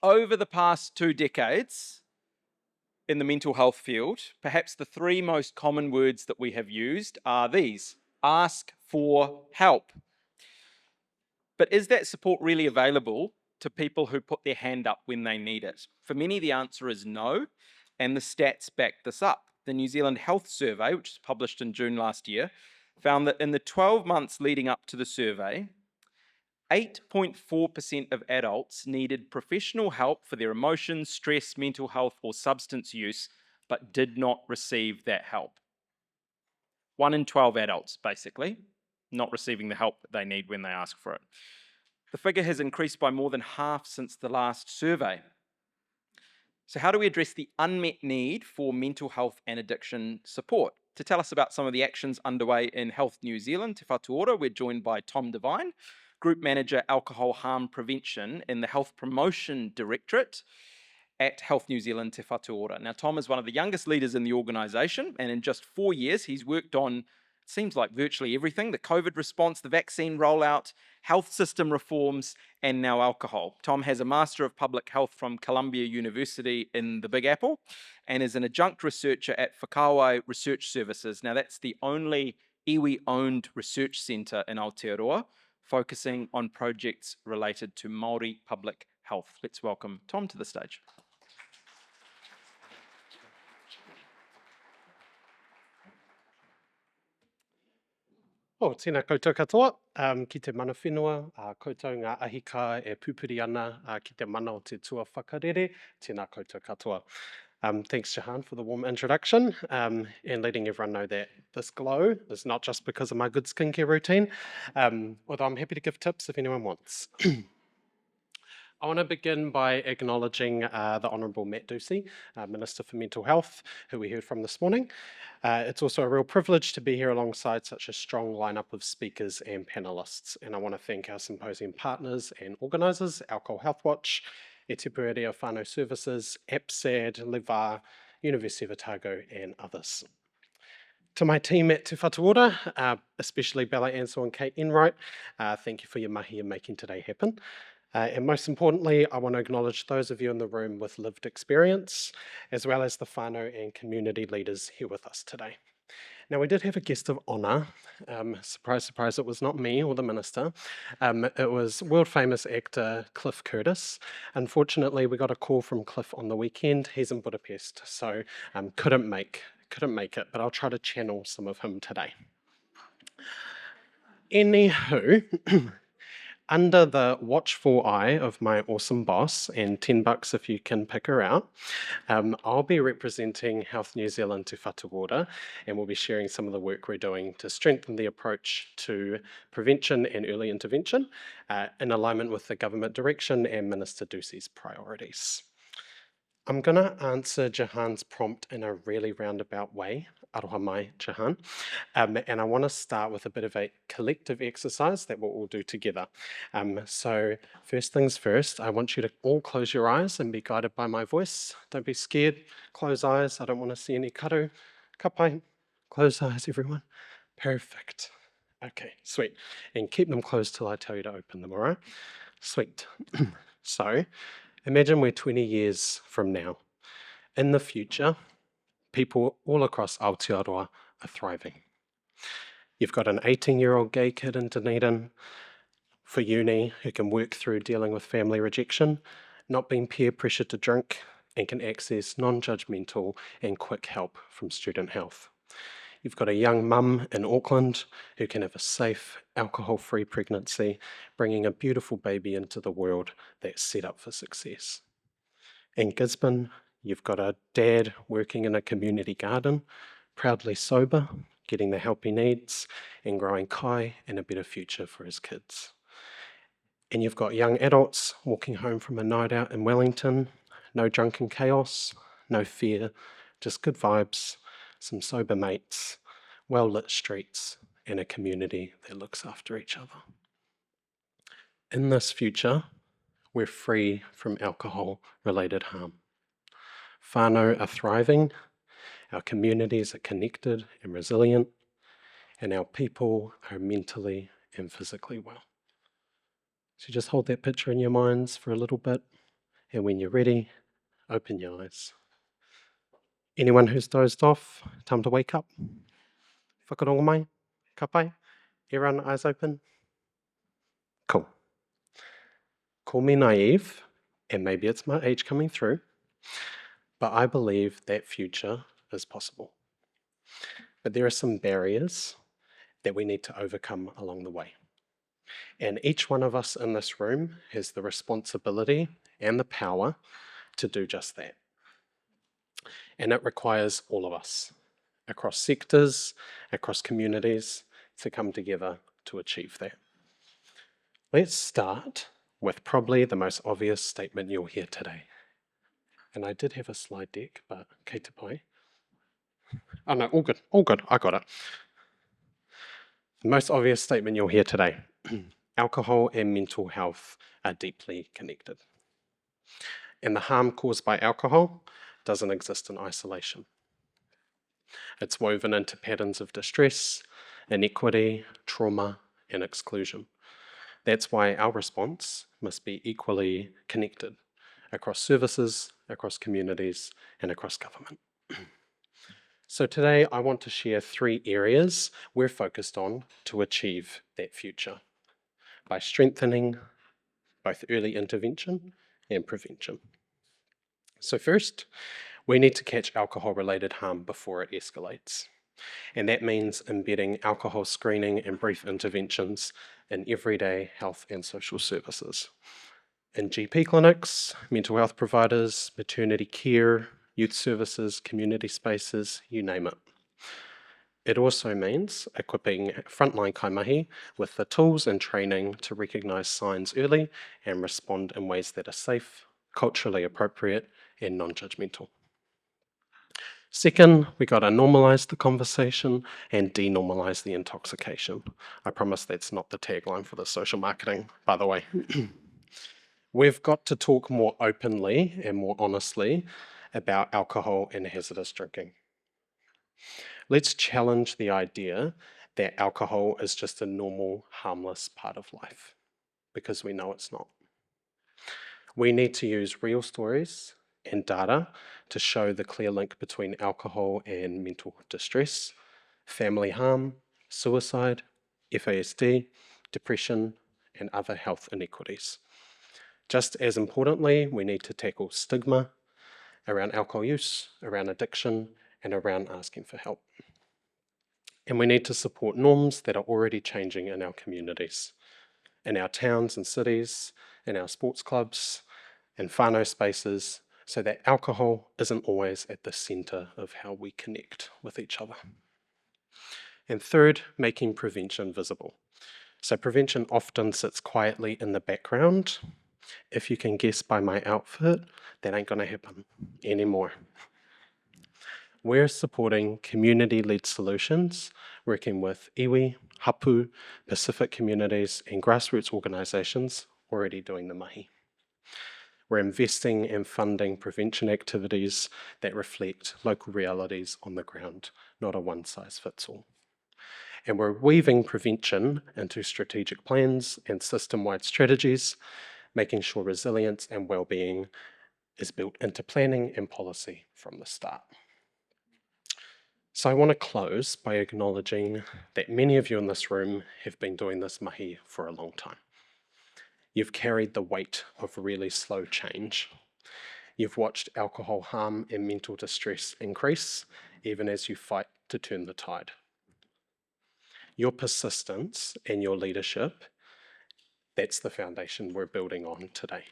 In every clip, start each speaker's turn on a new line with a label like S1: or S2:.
S1: Over the past 2 decades, in the mental health field, perhaps the 3 most common words that we have used are these: ask for help. But is that support really available to people who put their hand up when they need it? For many, the answer is no, and the stats back this up. The New Zealand Health Survey, which was published in June last year, found that in the 12 months leading up to the survey, 8.4% of adults needed professional help for their emotions, stress, mental health, or substance use, but did not receive that help. 1 in 12 adults, basically, not receiving the help that they need when they ask for it. The figure has increased by more than half since the last survey. So how do we address the unmet need for mental health and addiction support? To tell us about some of the actions underway in Health New Zealand, Te Whatu Ora, we're joined by Tom Devine, Group Manager Alcohol Harm Prevention in the Health Promotion Directorate at Health New Zealand, Te Whatu Ora. Now, Tom is one of the youngest leaders in the organisation, and in just 4 years, he's worked on, it seems like virtually everything: the COVID response, the vaccine rollout, health system reforms, and now alcohol. Tom has a Master of Public Health from Columbia University in the Big Apple and is an adjunct researcher at Whakāue Research Services. Now, that's the only iwi-owned research centre in Aotearoa focusing on projects related to Māori public health. Let's welcome Tom to the stage.
S2: Tēnā koutou katoa, ki te mana whenua, koutou ngā ahika e pupuri ana ki te mana o te tua whakarere, tēnā koutou katoa. Thanks, Jehan, for the warm introduction and letting everyone know that this glow is not just because of my good skincare routine, although I'm happy to give tips if anyone wants. I want to begin by acknowledging the Honourable Matt Ducey, Minister for Mental Health, who we heard from this morning. It's also a real privilege to be here alongside such a strong lineup of speakers and panellists. And I want to thank our symposium partners and organisers, Alcohol Healthwatch, E Tipu Whānau Services, APSAD, Levā, University of Otago, and others. To my team at Te Whatu Ora, especially Bella Ansell and Kate Enright, thank you for your mahi in making today happen. And most importantly, I want to acknowledge those of you in the room with lived experience, as well as the whānau and community leaders here with us today. Now, we did have a guest of honour. Surprise, surprise, it was not me or the minister. It was world-famous actor Cliff Curtis. Unfortunately, we got a call from Cliff on the weekend. He's in Budapest, so couldn't make it, but I'll try to channel some of him today. Anywho, under the watchful eye of my awesome boss, and $10 if you can pick her out, I'll be representing Health New Zealand Te Whatu Ora, and we'll be sharing some of the work we're doing to strengthen the approach to prevention and early intervention in alignment with the government direction and Minister Ducey's priorities. I'm going to answer Jehan's prompt in a really roundabout way, aroha mai, Jehan, and I want to start with a bit of a collective exercise that we'll all do together. So first things first, I want you to all close your eyes and be guided by my voice. Don't be scared. Close eyes. I don't want to see any karu. Kapai. Close eyes, everyone. Perfect. Okay, sweet. And keep them closed till I tell you to open them, all right? Sweet. So, imagine we're 20 years from now. In the future, people all across Aotearoa are thriving. You've got an 18-year-old gay kid in Dunedin for uni who can work through dealing with family rejection, not being peer pressured to drink, and can access non-judgmental and quick help from Student Health. You've got a young mum in Auckland who can have a safe, alcohol-free pregnancy, bringing a beautiful baby into the world that's set up for success. In Gisborne, you've got a dad working in a community garden, proudly sober, getting the help he needs, and growing kai and a better future for his kids. And you've got young adults walking home from a night out in Wellington, no drunken chaos, no fear, just good vibes, some sober mates, well-lit streets, and a community that looks after each other. In this future, we're free from alcohol-related harm. Whānau are thriving, our communities are connected and resilient, and our people are mentally and physically well. So just hold that picture in your minds for a little bit And when you're ready, open your eyes. Anyone who's dozed off, time to wake up. Whakarongo mai, ka pai. Everyone, eyes open. Cool. Call me naive, and maybe it's my age coming through, but I believe that future is possible. But there are some barriers that we need to overcome along the way. And each one of us in this room has the responsibility and the power to do just that. And it requires all of us, across sectors, across communities, to come together to achieve that. Let's start with probably the most obvious statement you'll hear today. And I did have a slide deck, but kei te pai. Oh no, all good, I got it. The most obvious statement you'll hear today. Alcohol and mental health are deeply connected. And the harm caused by alcohol doesn't exist in isolation. It's woven into patterns of distress, inequity, trauma, and exclusion. That's why our response must be equally connected across services, across communities, and across government. So today I want to share 3 areas we're focused on to achieve that future by strengthening both early intervention and prevention. So first, we need to catch alcohol-related harm before it escalates. And that means embedding alcohol screening and brief interventions in everyday health and social services. In GP clinics, mental health providers, maternity care, youth services, community spaces, you name it. It also means equipping frontline kaimahi with the tools and training to recognise signs early and respond in ways that are safe, culturally appropriate, and non-judgmental. Second, we got to normalise the conversation and denormalise the intoxication. I promise that's not the tagline for the social marketing, by the way. We've got to talk more openly and more honestly about alcohol and hazardous drinking. Let's challenge the idea that alcohol is just a normal, harmless part of life, because we know it's not. We need to use real stories and data to show the clear link between alcohol and mental distress, family harm, suicide, FASD, depression, and other health inequities. Just as importantly, we need to tackle stigma around alcohol use, around addiction, and around asking for help. And we need to support norms that are already changing in our communities, in our towns and cities, in our sports clubs, in whānau spaces, so that alcohol isn't always at the centre of how we connect with each other. And third, making prevention visible. So prevention often sits quietly in the background. If you can guess by my outfit, that ain't gonna happen anymore. We're supporting community-led solutions, working with iwi, hapu, Pacific communities, and grassroots organisations already doing the mahi. We're investing and funding prevention activities that reflect local realities on the ground, not a one-size-fits-all. And we're weaving prevention into strategic plans and system-wide strategies, making sure resilience and well-being is built into planning and policy from the start. So I want to close by acknowledging that many of you in this room have been doing this mahi for a long time. You've carried the weight of really slow change. You've watched alcohol harm and mental distress increase, even as you fight to turn the tide. Your persistence and your leadership, that's the foundation we're building on today.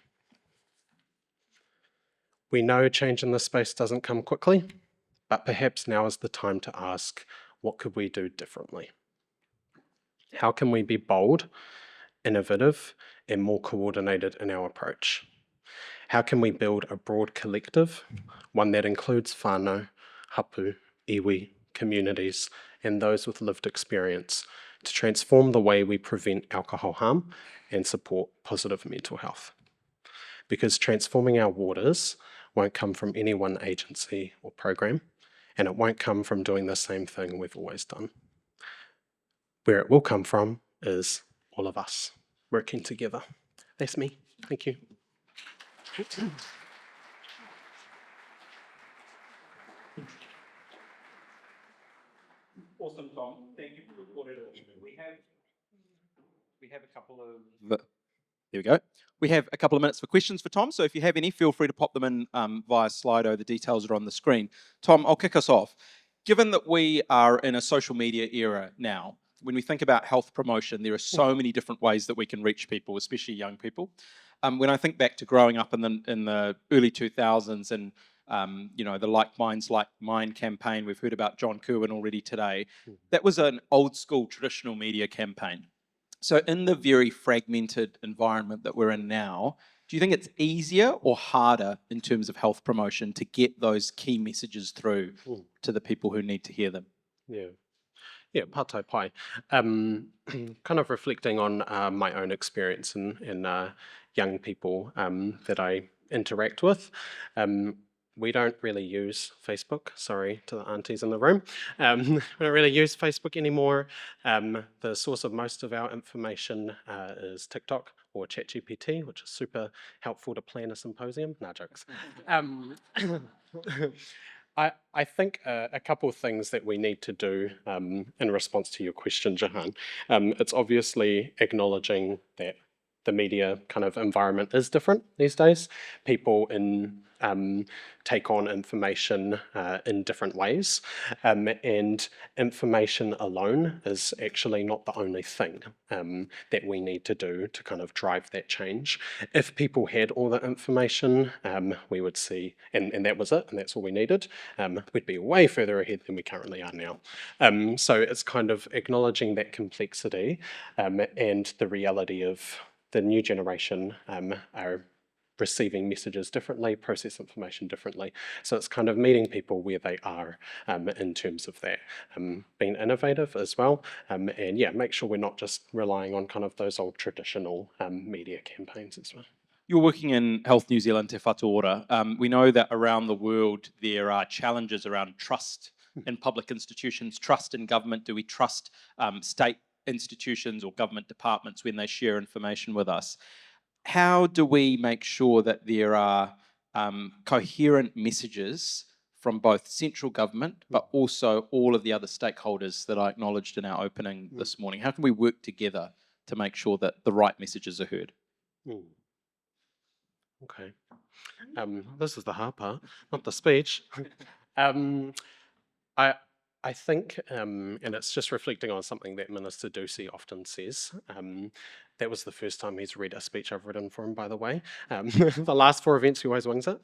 S2: We know change in this space doesn't come quickly, but perhaps now is the time to ask, what could we do differently? How can we be bold, innovative, and more coordinated in our approach? How can we build a broad collective, one that includes whānau, hapu, iwi, communities, and those with lived experience, to transform the way we prevent alcohol harm and support positive mental health? Because transforming our waters won't come from any one agency or program, and it won't come from doing the same thing we've always done. Where it will come from is all of us working together. That's me. Thank you.
S1: Awesome, Tom. Thank you for reporting it. We have a couple of. There we go. We have a couple of minutes for questions for Tom. So if you have any, feel free to pop them in via Slido. The details are on the screen. Tom, I'll kick us off. Given that we are in a social media era now, when we think about health promotion, there are so many different ways that we can reach people, especially young people. When I think back to growing up in the early 2000s and the Like Minds Like Mine campaign, we've heard about John Kerwin already today. That was an old school traditional media campaign. So in the very fragmented environment that we're in now, do you think it's easier or harder in terms of health promotion to get those key messages through to the people who need to hear them?
S2: Yeah, pātai pai. Kind of reflecting on my own experience in young people that I interact with. We don't really use Facebook. Sorry to the aunties in the room. We don't really use Facebook anymore. The source of most of our information is TikTok or ChatGPT, which is super helpful to plan a symposium. No jokes. I think a couple of things that we need to do in response to your question, Jehan. It's obviously acknowledging that the media kind of environment is different these days. People take on information in different ways, and information alone is actually not the only thing that we need to do to kind of drive that change. If people had all the information, we would see, and that was it, and that's all we needed, we'd be way further ahead than we currently are now. So it's kind of acknowledging that complexity and the reality of the new generation are receiving messages differently, process information differently. So it's kind of meeting people where they are in terms of that. Being innovative as well, and yeah, make sure we're not just relying on kind of those old traditional media campaigns as well.
S1: You're working in Health New Zealand Te Whātua. We know that around the world there are challenges around trust in public institutions, trust in government. Do we trust state institutions or government departments when they share information with us? How do we make sure that there are coherent messages from both central government, but also all of the other stakeholders that I acknowledged in our opening this morning? How can we work together to make sure that the right messages are heard?
S2: Okay. This is the hard part, not the speech. I think, and it's just reflecting on something that Minister Ducey often says. That was the first time he's read a speech I've written for him, by the way. The last 4 events, he always wings it.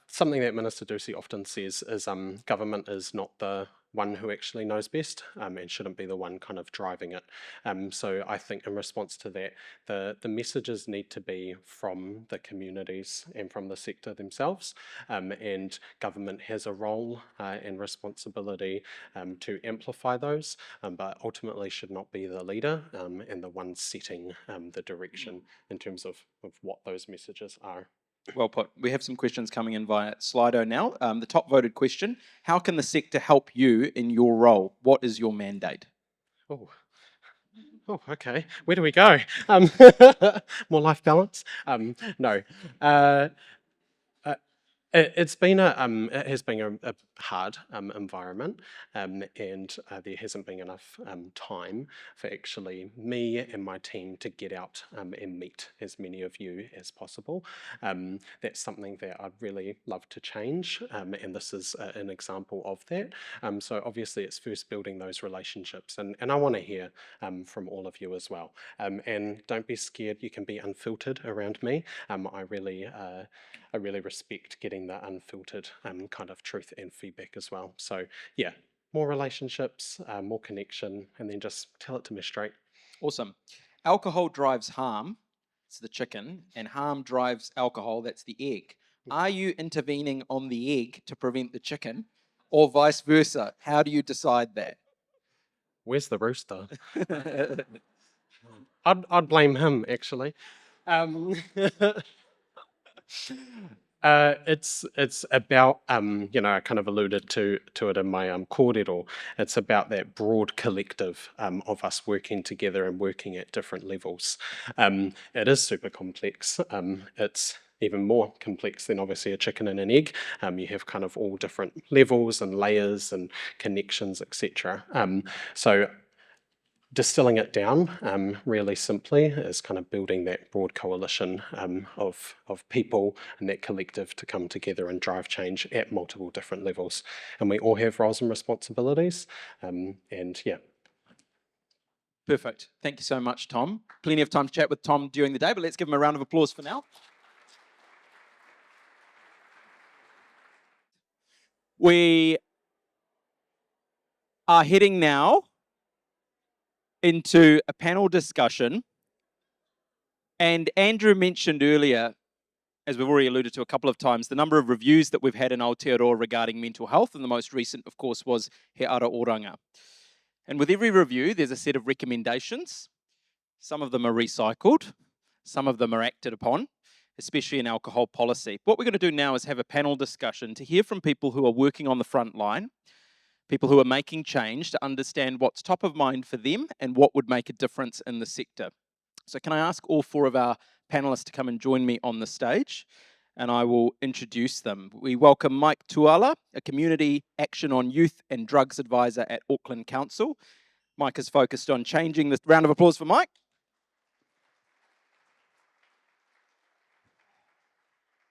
S2: Something that Minister Ducey often says is government is not the one who actually knows best and shouldn't be the one kind of driving it. So I think in response to that, the messages need to be from the communities and from the sector themselves, and government has a role and responsibility to amplify those, but ultimately should not be the leader and the one setting the direction in terms of what those messages are.
S1: Well put. We have some questions coming in via Slido now. The top voted question: how can the sector help you in your role? What is your mandate?
S2: Oh, okay. Where do we go? More life balance? No. It has been a hard environment, and there hasn't been enough time for actually me and my team to get out and meet as many of you as possible. That's something that I'd really love to change, and this is an example of that. So obviously it's first building those relationships, and I want to hear from all of you as well. And don't be scared, you can be unfiltered around me. I really respect getting the unfiltered kind of truth and feedback as well. So yeah, more relationships, more connection, and then just tell it to me straight.
S1: Awesome. Alcohol drives harm, it's the chicken, and harm drives alcohol, that's the egg. Are you intervening on the egg to prevent the chicken, or vice versa? How do you decide that?
S2: Where's the rooster? I'd blame him, actually. It's about I kind of alluded to it in my kōrero. It's about that broad collective of us working together and working at different levels. It is super complex. It's even more complex than obviously a chicken and an egg. You have kind of all different levels and layers and connections, etc. So distilling it down really simply is kind of building that broad coalition of people and that collective to come together and drive change at multiple different levels. And we all have roles and responsibilities, and yeah.
S1: Perfect. Thank you so much, Tom. Plenty of time to chat with Tom during the day, but let's give him a round of applause for now. We are heading now into a panel discussion. And Andrew mentioned earlier, as we've already alluded to a couple of times, the number of reviews that we've had in Aotearoa regarding mental health, and the most recent, of course, was He Ara Oranga. And with every review, there's a set of recommendations. Some of them are recycled, some of them are acted upon, especially in alcohol policy. What we're going to do now is have a panel discussion to hear from people who are working on the front line, people who are making change, to understand what's top of mind for them and what would make a difference in the sector. So can I ask all four of our panelists to come and join me on the stage, and I will introduce them. We welcome Mike Tuala, a Community Action on Youth and Drugs Advisor at Auckland Council. Mike is focused on changing the... Round of applause for Mike.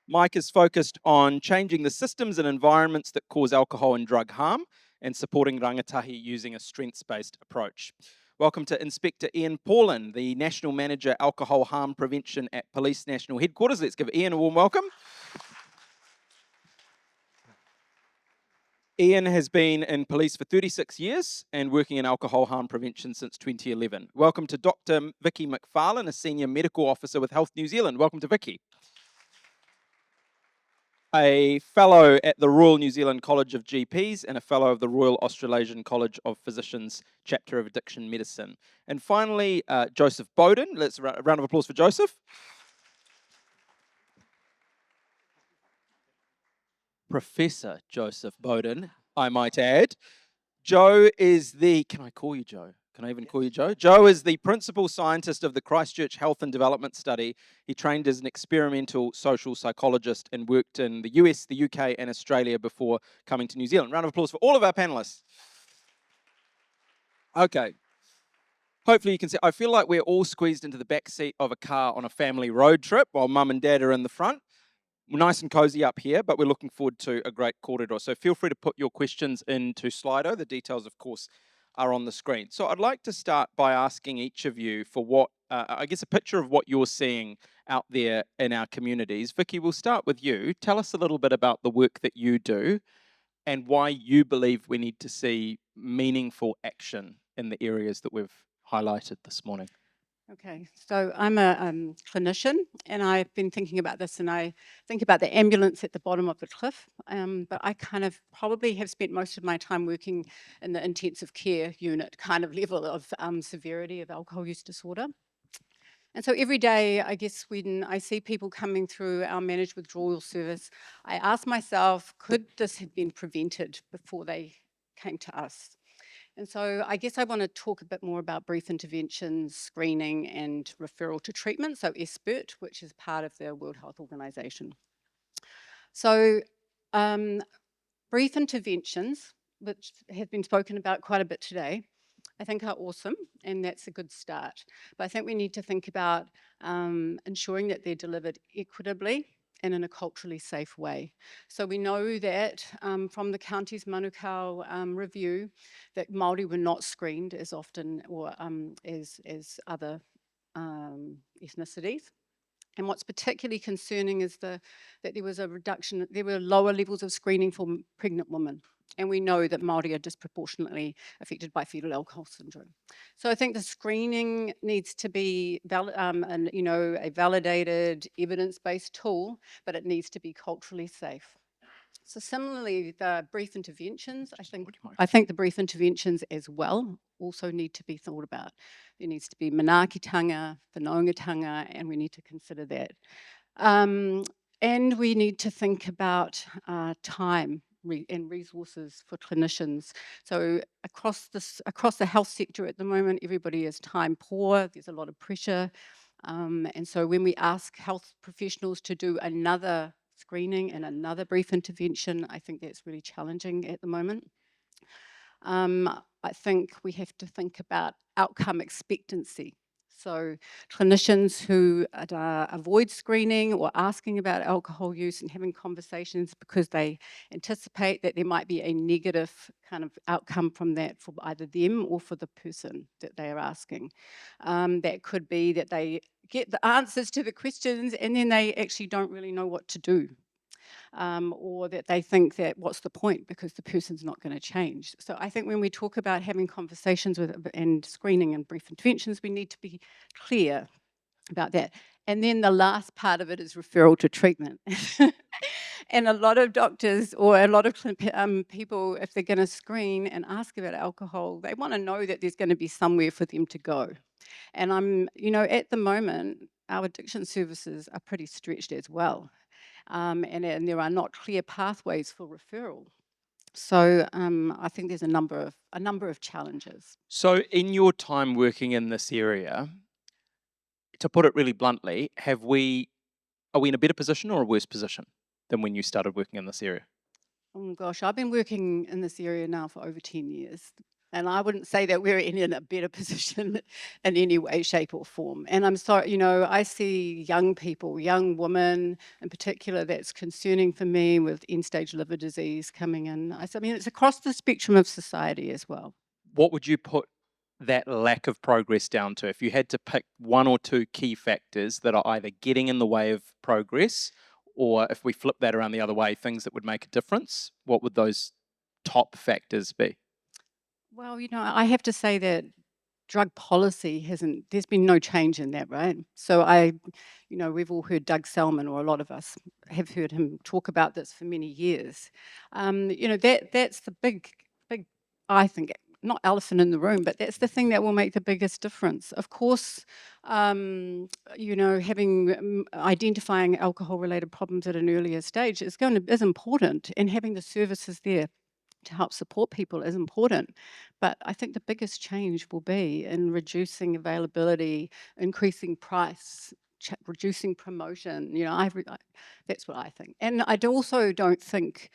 S1: Mike is focused on changing the systems and environments that cause alcohol and drug harm and supporting rangatahi using a strengths-based approach. Welcome to Inspector Ian Paulin, the National Manager Alcohol Harm Prevention at Police National Headquarters. Let's give Ian a warm welcome. Ian has been in police for 36 years and working in alcohol harm prevention since 2011. Welcome to Dr. Vicki Mcfarlane, a Senior Medical Officer with Health New Zealand. Welcome to Vicki. A fellow at the Royal New Zealand College of GPs and a fellow of the Royal Australasian College of Physicians, Chapter of Addiction Medicine. And finally, Joseph Boden. Let's a round of applause for Joseph. Professor Joseph Boden, I might add. Joe is the... Can I call you Joe? Can I even call you Joe? Joe is the principal scientist of the Christchurch Health and Development Study. He trained as an experimental social psychologist and worked in the US, the UK, and Australia before coming to New Zealand. Round of applause for all of our panelists. Okay. Hopefully you can see, I feel like we're all squeezed into the back seat of a car on a family road trip while mum and dad are in the front. We're nice and cozy up here, but we're looking forward to a great kōrero. So feel free to put your questions into Slido. The details, of course, are on the screen. So I'd like to start by asking each of you for what, I guess, a picture of what you're seeing out there in our communities. Vicki, we'll start with you. Tell us a little bit about the work that you do and why you believe we need to see meaningful action in the areas that we've highlighted this morning.
S3: Okay, so I'm a clinician, and I've been thinking about this, and I think about the ambulance at the bottom of the cliff, but I kind of probably have spent most of my time working in the intensive care unit kind of level of severity of alcohol use disorder. And so every day, I guess, when I see people coming through our managed withdrawal service, I ask myself, could this have been prevented before they came to us? And so I guess I want to talk a bit more about brief interventions, screening, and referral to treatment, so SBIRT, which is part of the World Health Organization. So brief interventions, which have been spoken about quite a bit today, I think are awesome, and that's a good start. But I think we need to think about ensuring that they're delivered equitably and in a culturally safe way. So we know that from the county's Manukau review that Māori were not screened as often or as other ethnicities. And what's particularly concerning is that there was a reduction, there were lower levels of screening for pregnant women. And we know that Māori are disproportionately affected by fetal alcohol syndrome. So I think the screening needs to be a validated, evidence-based tool, but it needs to be culturally safe. So similarly, the brief interventions, I think the brief interventions as well also need to be thought about. There needs to be manaakitanga, whanaungatanga, and we need to consider that. And we need to think about time and resources for clinicians. So across the health sector at the moment, everybody is time poor. There's a lot of pressure, and so when we ask health professionals to do another screening and another brief intervention, I think that's really challenging at the moment. I think we have to think about outcome expectancy. So clinicians who avoid screening or asking about alcohol use and having conversations because they anticipate that there might be a negative kind of outcome from that for either them or for the person that they are asking. That could be that they get the answers to the questions and then they actually don't really know what to do. Or that they think that what's the point because the person's not going to change. So I think when we talk about having conversations with and screening and brief interventions, we need to be clear about that. And then the last part of it is referral to treatment. And a lot of doctors or a lot of people, if they're going to screen and ask about alcohol, they want to know that there's going to be somewhere for them to go. And at the moment, our addiction services are pretty stretched as well. And there are not clear pathways for referral. So I think there's a number of challenges.
S1: So in your time working in this area, to put it really bluntly, are we in a better position or a worse position than when you started working in this area?
S3: Oh gosh, I've been working in this area now for over 10 years. And I wouldn't say that we're in a better position in any way, shape or form. And I'm sorry, I see young people, young women in particular, that's concerning for me with end-stage liver disease coming in. I mean, it's across the spectrum of society as well.
S1: What would you put that lack of progress down to? If you had to pick one or two key factors that are either getting in the way of progress, or if we flip that around the other way, things that would make a difference, what would those top factors be?
S3: Well, I have to say that drug policy there's been no change in that, right? So we've all heard Doug Selman, or a lot of us have heard him talk about this for many years. That's the big, I think, not elephant in the room, but that's the thing that will make the biggest difference. Of course, identifying alcohol-related problems at an earlier stage is important, and having the services there to help support people is important. But I think the biggest change will be in reducing availability, increasing price, reducing promotion. That's what I think. And I also don't think,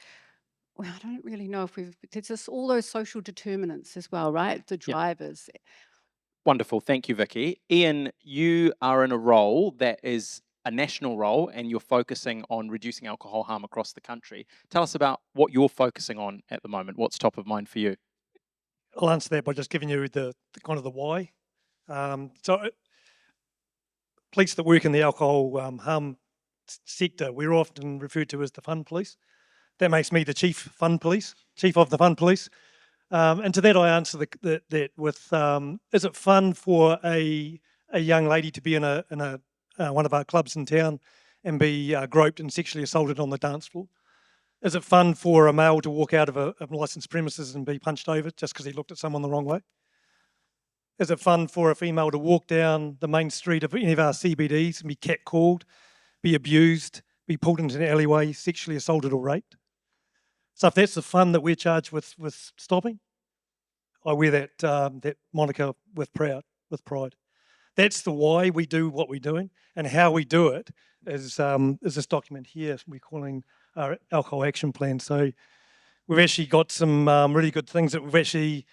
S3: well, I don't really know if there's just all those social determinants as well, right? The drivers.
S1: Wonderful. Thank you, Vicki. Ian, you are in a role that is a national role and you're focusing on reducing alcohol harm across the country. Tell us about what you're focusing on at the moment. What's top of mind for you?
S4: I'll answer that by just giving you the kind of the why. Police that work in the alcohol harm sector, we're often referred to as the fun police. That makes me the chief of the fun police. And to that I answer that with, is it fun for a young lady to be in one of our clubs in town and be groped and sexually assaulted on the dance floor? Is it fun for a male to walk out of a licensed premises and be punched over just because he looked at someone the wrong way? Is it fun for a female to walk down the main street of any of our CBDs and be catcalled, be abused, be pulled into an alleyway, sexually assaulted or raped? So if that's the fun that we're charged with stopping, I wear that moniker with pride. That's the why we do what we're doing, and how we do it is this document here we're calling our Alcohol Action Plan. So we've actually got some really good things that we've actually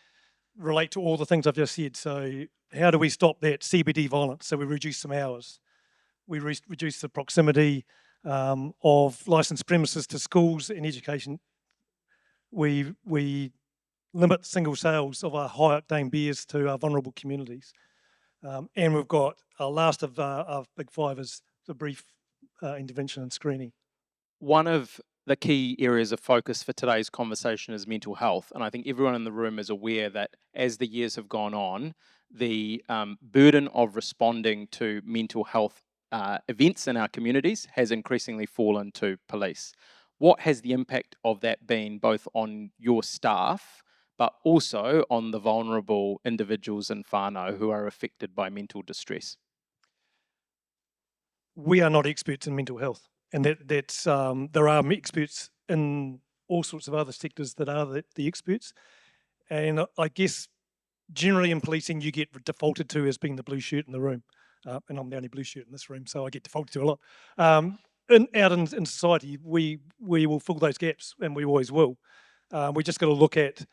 S4: relate to all the things I've just said. So how do we stop that CBD violence? So we reduce some hours. We reduce the proximity of licensed premises to schools and education. We limit single sales of our high-octane beers to our vulnerable communities. And we've got our last of our big five is the brief intervention and screening.
S1: One of the key areas of focus for today's conversation is mental health. And I think everyone in the room is aware that as the years have gone on, the burden of responding to mental health events in our communities has increasingly fallen to police. What has the impact of that been both on your staff, but also on the vulnerable individuals in Whānau who are affected by mental distress?
S4: We are not experts in mental health. and that's there are experts in all sorts of other sectors that are the experts. And I guess generally in policing, you get defaulted to as being the blue shirt in the room. And I'm the only blue shirt in this room, so I get defaulted to a lot. Out in society, we will fill those gaps, and we always will. We just got to look at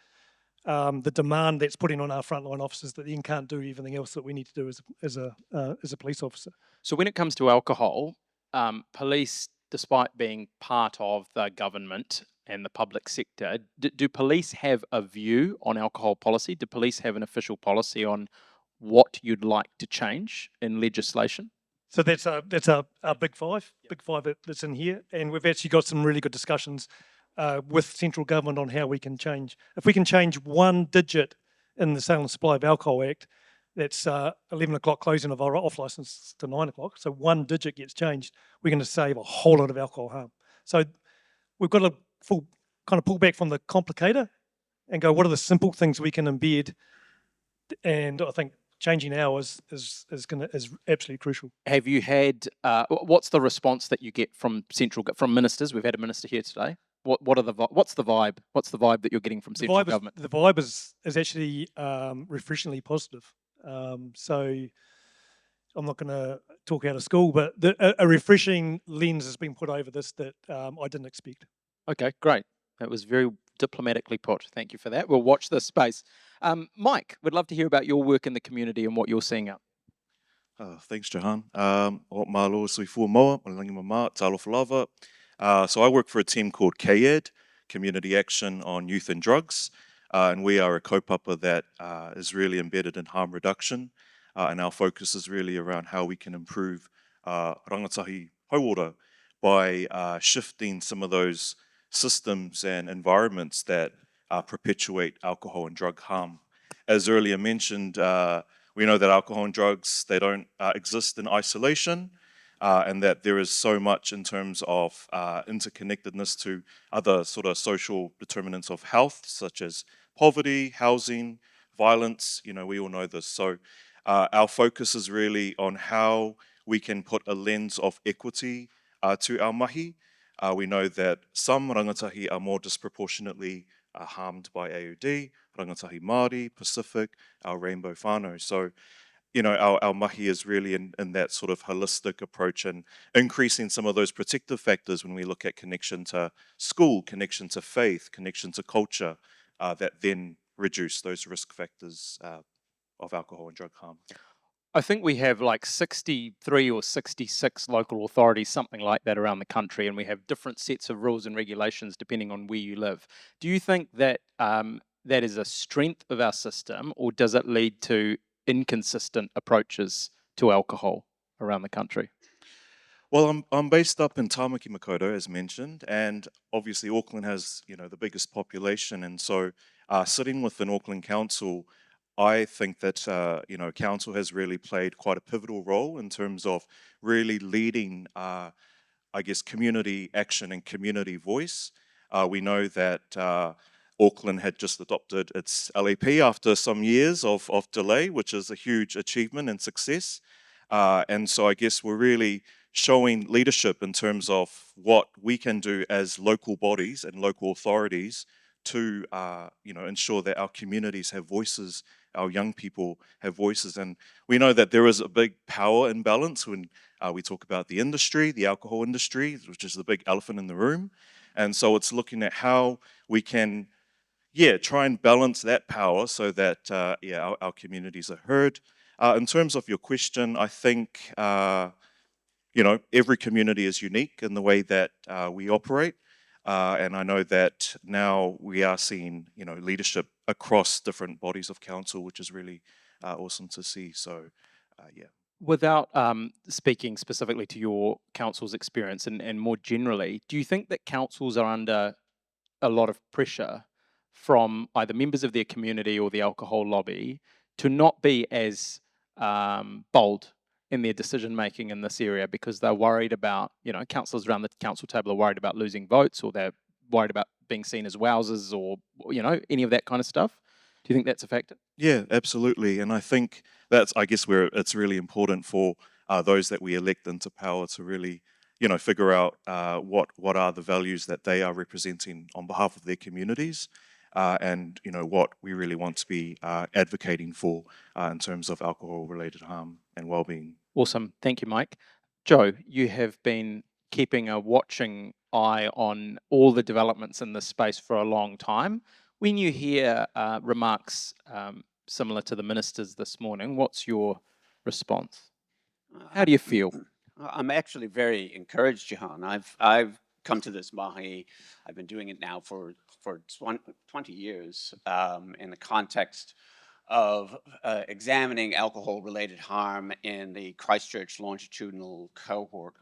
S4: the demand that's putting on our frontline officers that then can't do everything else that we need to do as a police officer.
S1: So when it comes to alcohol, police, despite being part of the government and the public sector, do police have a view on alcohol policy? Do police have an official policy on what you'd like to change in legislation?
S4: So that's our big five, that's in here, and we've actually got some really good discussions with central government on how we can change. If we can change one digit in the Sale and Supply of Alcohol Act, that's 11 o'clock closing of our off licence to 9 o'clock. So one digit gets changed, we're going to save a whole lot of alcohol harm. So we've got to kind of pull back from the complicator and go, what are the simple things we can embed? And I think changing hours is absolutely crucial.
S1: Have you had what's the response that you get from ministers? We've had a minister here today. What's the vibe? What's the vibe that you're getting from central government?
S4: The vibe is actually refreshingly positive. So I'm not going to talk out of school, but a refreshing lens has been put over this that I didn't expect.
S1: Okay, great. That was very diplomatically put. Thank you for that. We'll watch this space. Mike, we'd love to hear about your work in the community and what you're seeing out.
S5: Thanks, Jehan. Malo sui fu moa, malangi mama, talofa lava. So I work for a team called CAYAD, Community Action on Youth and Drugs, and we are a kaupapa that is really embedded in harm reduction, and our focus is really around how we can improve rangatahi hauora by shifting some of those systems and environments that perpetuate alcohol and drug harm. As earlier mentioned, we know that alcohol and drugs, they don't exist in isolation, and that there is so much in terms of interconnectedness to other sort of social determinants of health, such as poverty, housing, violence. You know, we all know this. So our focus is really on how we can put a lens of equity to our mahi. We know that some rangatahi are more disproportionately harmed by AOD, rangatahi Māori, Pacific, our rainbow whānau. So, you know, our mahi is really in that sort of holistic approach and increasing some of those protective factors when we look at connection to school, connection to faith, connection to culture, that then reduce those risk factors of alcohol and drug harm.
S1: I think we have like 63 or 66 local authorities, something like that around the country, and we have different sets of rules and regulations depending on where you live. Do you think that that is a strength of our system, or does it lead to inconsistent approaches to alcohol around the country?
S5: Well, I'm based up in Tāmaki Makaurau, as mentioned, and obviously Auckland has, you know, the biggest population, and so sitting within Auckland Council, I think that, you know, council has really played quite a pivotal role in terms of really leading, I guess, community action and community voice. We know that Auckland had just adopted its LAP after some years of delay, which is a huge achievement and success. And so I guess we're really showing leadership in terms of what we can do as local bodies and local authorities to, you know, ensure that our communities have voices, our young people have voices. And we know that there is a big power imbalance when we talk about the industry, the alcohol industry, which is the big elephant in the room. And so it's looking at how we can, try and balance that power so that, our communities are heard. In terms of your question, I think, you know, every community is unique in the way that we operate. And I know that now we are seeing, you know, leadership across different bodies of council, which is really awesome to see. So,
S1: Without speaking specifically to your council's experience and more generally, do you think that councils are under a lot of pressure from either members of their community or the alcohol lobby to not be as bold in their decision making in this area because they're worried about, you know, councillors around the council table are worried about losing votes, or they're worried about being seen as wowsers, or, you know, any of that kind of stuff? Do you think that's a factor?
S5: Yeah, absolutely. And I think that's, I guess, where it's really important for those that we elect into power to really, figure out what are the values that they are representing on behalf of their communities, and what we really want to be advocating for in terms of alcohol-related harm and well-being.
S1: Awesome. Thank you, Mike. Joe, you have been keeping a watching eye on all the developments in this space for a long time. When you hear remarks similar to the minister's this morning, what's your response? How do you feel?
S6: I'm actually very encouraged, Jehan. I've come to this mahi. I've been doing it now for 20 years in the context of examining alcohol-related harm in the Christchurch longitudinal cohort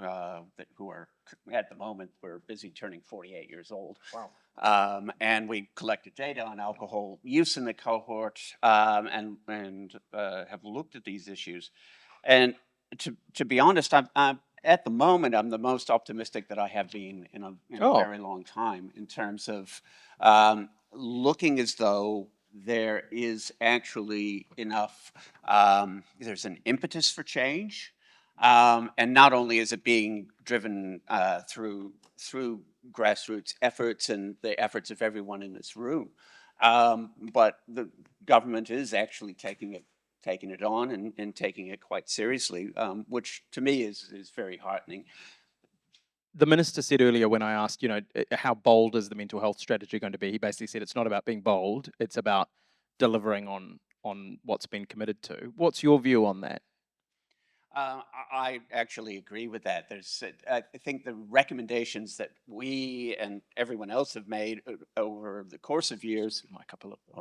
S6: who are at the moment we're busy turning 48 years old.
S1: Wow.
S6: And we collected data on alcohol use in the cohort and have looked at these issues. And to be honest, I'm at the moment, I'm the most optimistic that I have been in a very long time in terms of looking as though there is actually enough, there's an impetus for change. And not only is it being driven through grassroots efforts and the efforts of everyone in this room, but the government is actually taking it on and taking it quite seriously, which to me is very heartening.
S1: The minister said earlier when I asked, how bold is the mental health strategy going to be? He basically said it's not about being bold, it's about delivering on what's been committed to. What's your view on that?
S6: I actually agree with that. I think the recommendations that we and everyone else have made over the course of years,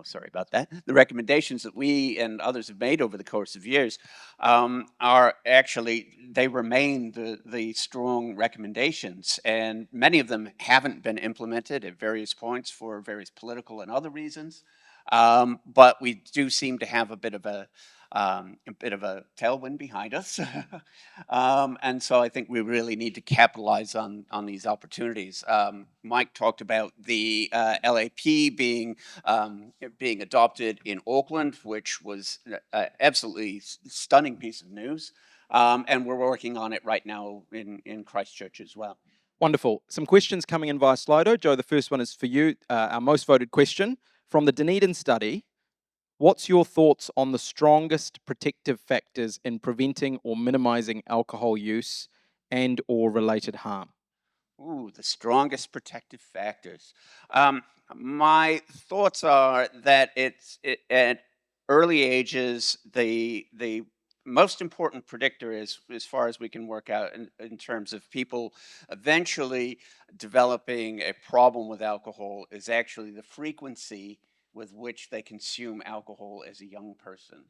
S6: sorry about that. The recommendations that we and others have made over the course of years are actually, they remain the strong recommendations, and many of them haven't been implemented at various points for various political and other reasons. But we do seem to have a bit of a tailwind behind us. And so I think we really need to capitalize on these opportunities. Mike talked about the LAP being adopted in Auckland, which was an absolutely stunning piece of news. And we're working on it right now in Christchurch as well.
S1: Wonderful. Some questions coming in via Slido. Joe, the first one is for you. Our most voted question from the Dunedin study. What's your thoughts on the strongest protective factors in preventing or minimizing alcohol use and or related harm?
S6: Ooh, the strongest protective factors. My thoughts are that at early ages, the most important predictor is, as far as we can work out in terms of people eventually developing a problem with alcohol, is actually the frequency with which they consume alcohol as a young person.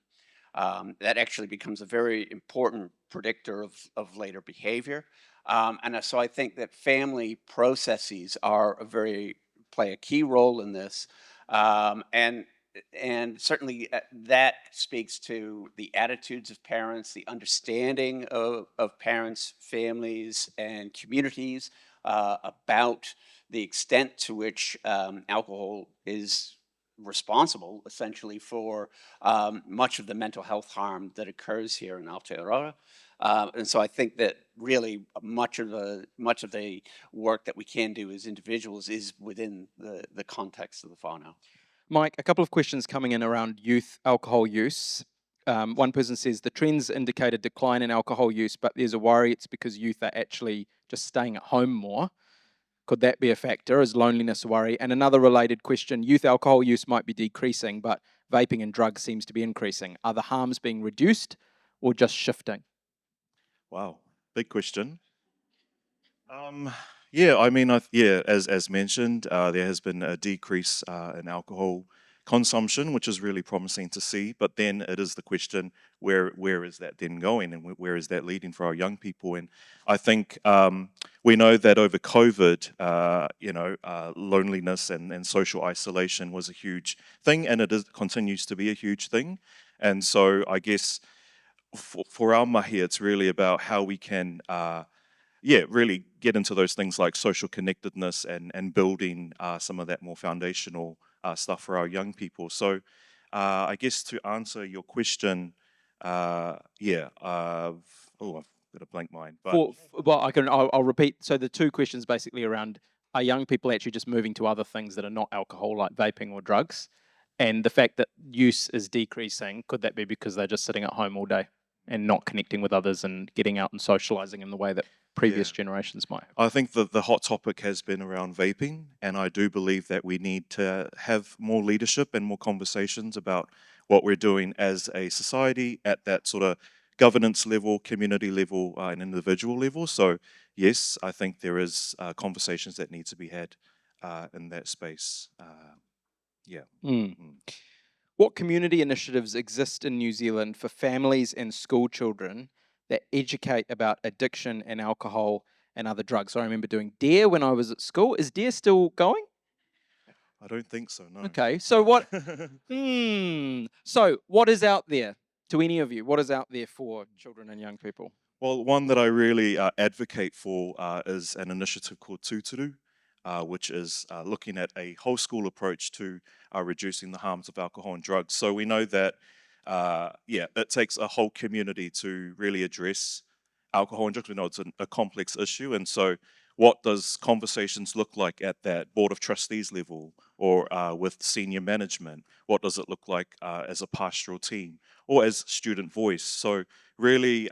S6: That actually becomes a very important predictor of later behavior. And so I think that family processes play a key role in this. And certainly that speaks to the attitudes of parents, the understanding of parents, families, and communities about the extent to which alcohol is responsible essentially for much of the mental health harm that occurs here in Aotearoa. And so I think that really much of the work that we can do as individuals is within the context of the whānau.
S1: Mike, a couple of questions coming in around youth alcohol use. One person says the trends indicate a decline in alcohol use, but there's a worry it's because youth are actually just staying at home more. Could that be a factor? Is loneliness a worry? And another related question, youth alcohol use might be decreasing, but vaping and drugs seems to be increasing. Are the harms being reduced or just shifting?
S5: Wow, big question. Yeah, I mean, as mentioned, there has been a decrease in alcohol consumption, which is really promising to see. But then it is the question, where is that then going, and where is that leading for our young people? And I think we know that over COVID, loneliness and social isolation was a huge thing, and it continues to be a huge thing. And so I guess for our mahi, it's really about how we can really get into those things like social connectedness and building some of that more foundational stuff for our young people. So I guess to answer your question, I've got a blank mind. But
S1: Well, I'll repeat. So the two questions basically around, are young people actually just moving to other things that are not alcohol, like vaping or drugs? And the fact that use is decreasing, could that be because they're just sitting at home all day and not connecting with others and getting out and socializing in the way that previous generations might have?
S5: I think that the hot topic has been around vaping, and I do believe that we need to have more leadership and more conversations about what we're doing as a society at that sort of governance level, community level, and individual level. So yes, I think there is conversations that need to be had in that space.
S1: What community initiatives exist in New Zealand for families and school children that educate about addiction and alcohol and other drugs? I remember doing DARE when I was at school. Is DARE still going?
S5: I don't think so, no.
S1: Okay, so what? So what is out there to any of you? What is out there for children and young people?
S5: Well, one that I really advocate for is an initiative called Tūturu, which is looking at a whole school approach to reducing the harms of alcohol and drugs. So we know that, it takes a whole community to really address alcohol and drugs. We know it's a complex issue, and so what does conversations look like at that board of trustees level or with senior management? What does it look like as a pastoral team or as student voice? So really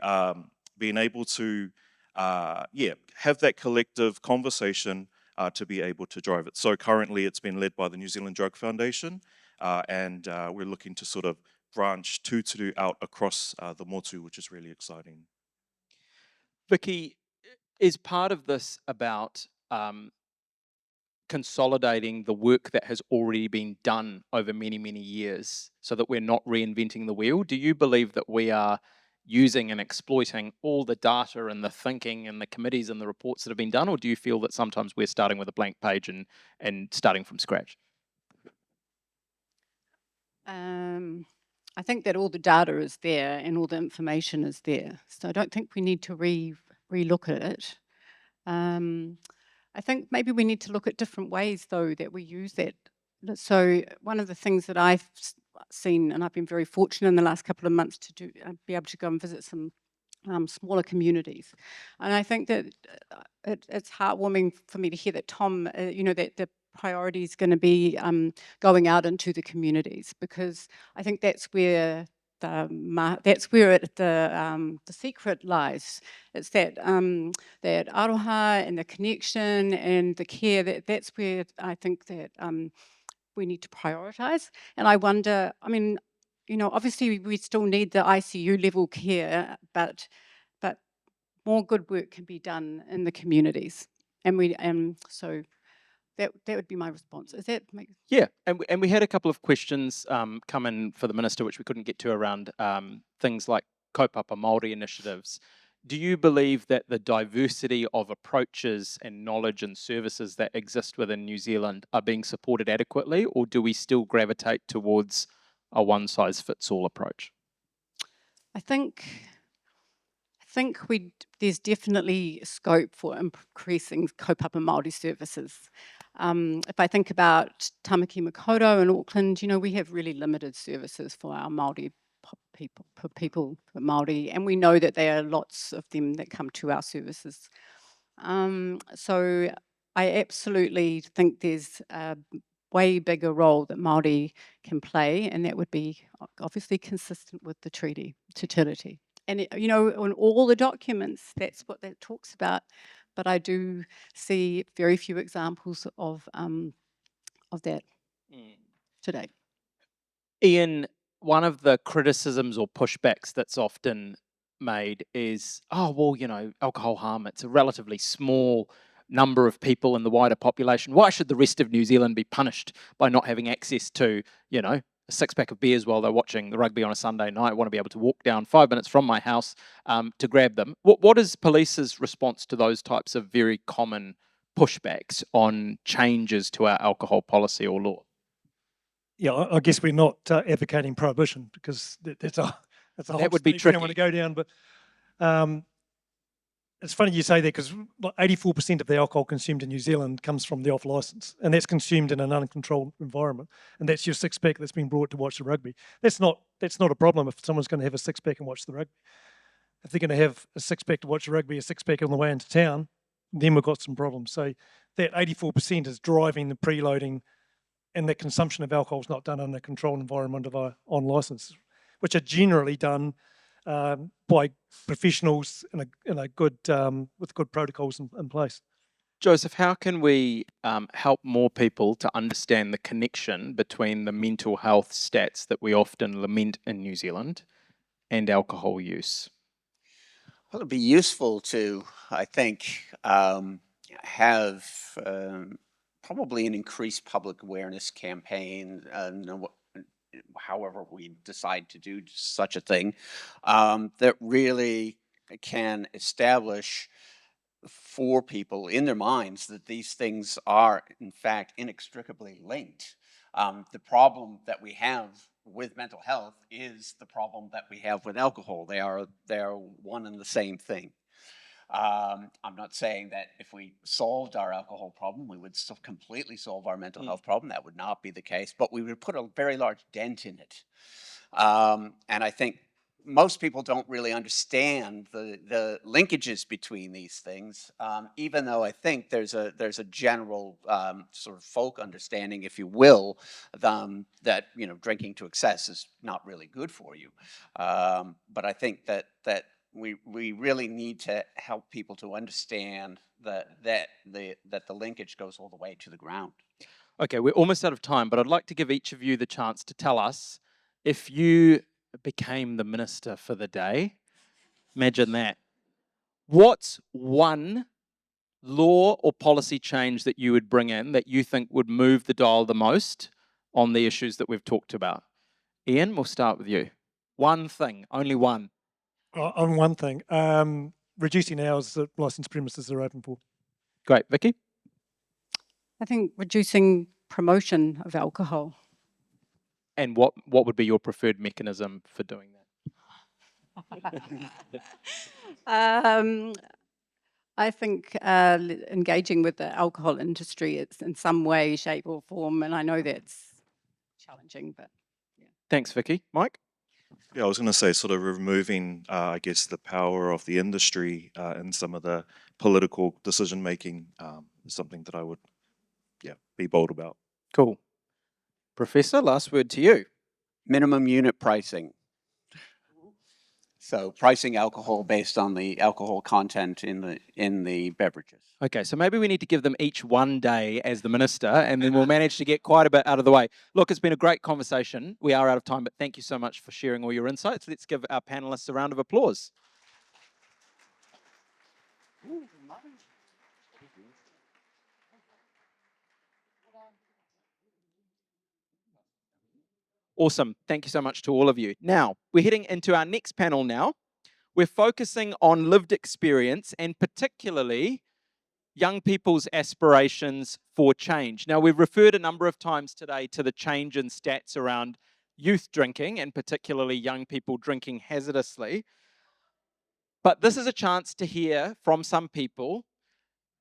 S5: being able to, have that collective conversation to be able to drive it. So currently it's been led by the New Zealand Drug Foundation, and we're looking to sort of branch Tūturu out across the motu, which is really exciting.
S1: Vicki, is part of this about consolidating the work that has already been done over many, many years so that we're not reinventing the wheel? Do you believe that we are using and exploiting all the data and the thinking and the committees and the reports that have been done, or do you feel that sometimes we're starting with a blank page and starting from scratch?
S3: I think that all the data is there and all the information is there. So I don't think we need to re-look at it. I think maybe we need to look at different ways, though, that we use that. So one of the things that I've seen, and I've been very fortunate in the last couple of months to be able to go and visit some smaller communities. And I think that it's heartwarming for me to hear that Tom, that the priority is going to be going out into the communities, because I think that's where the secret lies. It's that that aroha and the connection and the care. That's where I think that we need to prioritize. And I wonder, obviously we still need the ICU level care, but more good work can be done in the communities. And so that would be my response. Is that
S1: Yeah, and we had a couple of questions come in for the Minister, which we couldn't get to, around things like kaupapa Māori initiatives. Do you believe that the diversity of approaches and knowledge and services that exist within New Zealand are being supported adequately, or do we still gravitate towards a one-size-fits-all approach?
S3: I think there's definitely scope for increasing kaupapa Māori services. If I think about Tamaki Makaurau in Auckland, we have really limited services for our Māori people, Māori, and we know that there are lots of them that come to our services. So I absolutely think there's a way bigger role that Māori can play, and that would be obviously consistent with the treaty, Te Tiriti. And, on all the documents, that's what that talks about. But I do see very few examples of that today.
S1: Ian, one of the criticisms or pushbacks that's often made is, alcohol harm, it's a relatively small number of people in the wider population. Why should the rest of New Zealand be punished by not having access to, a six-pack of beers while they're watching the rugby on a Sunday night? I want to be able to walk down 5 minutes from my house to grab them. What is police's response to those types of very common pushbacks on changes to our alcohol policy or law?
S4: Yeah, I guess we're not advocating prohibition, because that's a whole
S1: That would be
S4: state we don't
S1: tricky.
S4: want to go down. But it's funny you say that, because 84% of the alcohol consumed in New Zealand comes from the off licence, and that's consumed in an uncontrolled environment. And that's your six-pack that's been brought to watch the rugby. That's not a problem if someone's going to have a six-pack and watch the rugby. if they're going to have a six-pack to watch rugby, a six-pack on the way into town, then we've got some problems. So that 84% is driving the preloading, and the consumption of alcohol is not done in a controlled environment on licence, which are generally done by professionals in a good with good protocols in place.
S1: Joseph, how can we help more people to understand the connection between the mental health stats that we often lament in New Zealand and alcohol use?
S6: Well, it'd be useful to, I think, have probably an increased public awareness campaign, however we decide to do such a thing, that really can establish for people in their minds that these things are, in fact, inextricably linked. The problem that we have with mental health is the problem that we have with alcohol. They are one and the same thing. I'm not saying that if we solved our alcohol problem, we would completely solve our mental health problem. That would not be the case, but we would put a very large dent in it. And I think most people don't really understand the linkages between these things, even though I think there's a general sort of folk understanding, if you will, that drinking to excess is not really good for you. But I think that we really need to help people to understand that the linkage goes all the way to the ground.
S1: Okay, we're almost out of time, but I'd like to give each of you the chance to tell us if you became the minister for the day. Imagine that. What's one law or policy change that you would bring in that you think would move the dial the most on the issues that we've talked about? Ian, we'll start with you. One thing, only one.
S4: On one thing, reducing hours that licensed premises are open for.
S1: Great. Vicki?
S3: I think reducing promotion of alcohol.
S1: And what would be your preferred mechanism for doing that?
S3: I think engaging with the alcohol industry in some way, shape or form, and I know that's challenging, but yeah.
S1: Thanks, Vicki. Mike?
S5: Yeah, I was going to say sort of removing, I guess, the power of the industry in some of the political decision-making is something that I would, be bold about.
S1: Cool. Professor, last word to you.
S6: Minimum unit pricing. So pricing alcohol based on the alcohol content in the beverages.
S1: Okay, so maybe we need to give them each one day as the minister, and then we'll manage to get quite a bit out of the way. Look, it's been a great conversation. We are out of time, but thank you so much for sharing all your insights. Let's give our panelists a round of applause. Awesome. Thank you so much to all of you. Now, we're heading into our next panel now. We're focusing on lived experience and particularly young people's aspirations for change. Now, we've referred a number of times today to the change in stats around youth drinking and particularly young people drinking hazardously. But this is a chance to hear from some people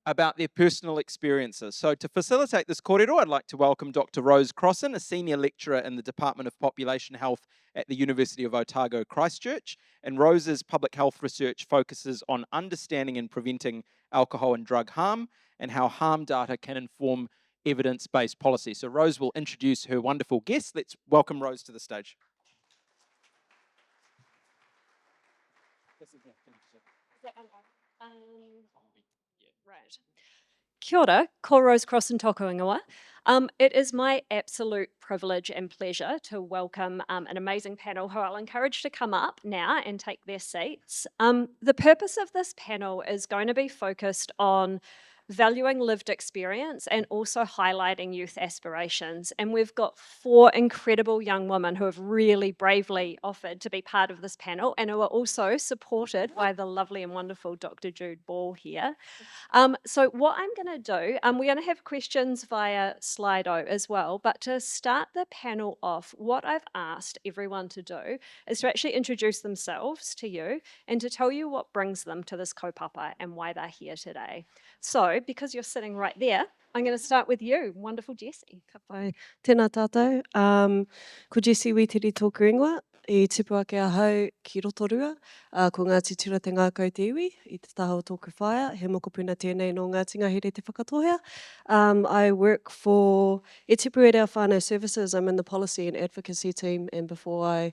S1: about their personal experiences. So to facilitate this kōrero, I'd like to welcome Dr. Rose Crossan, a senior lecturer in the Department of Population Health at the University of Otago, Christchurch. And Rose's public health research focuses on understanding and preventing alcohol and drug harm and how harm data can inform evidence-based policy. So Rose will introduce her wonderful guest. Let's welcome Rose to the stage.
S7: Right. Kia ora, ko Rose Crossan tōku ingoa. It is my absolute privilege and pleasure to welcome an amazing panel who I'll encourage to come up now and take their seats. The purpose of this panel is going to be focused on valuing lived experience and also highlighting youth aspirations. And we've got 4 incredible young women who have really bravely offered to be part of this panel and who are also supported by the lovely and wonderful Dr. Jude Ball here. So what I'm going to do, we're going to have questions via Slido as well, but to start the panel off, what I've asked everyone to do is to actually introduce themselves to you and to tell you what brings them to this kaupapa and why they're here today. So, because you're sitting right there, I'm going to start with you, wonderful Jessie.
S8: Ka pai. Tēnā tātou. Ko Jessie Witeri tōku ingoa. I tipu ake ahau ki rotorua, ko Ngāti tura te Ngākau te iwi, I te taha o tōku whaia, he mokopuna tēnei no Ngāti Ngahere te Whakatōhea. I work for e tipu e reo Whānau Services. I'm in the policy and advocacy team, and before I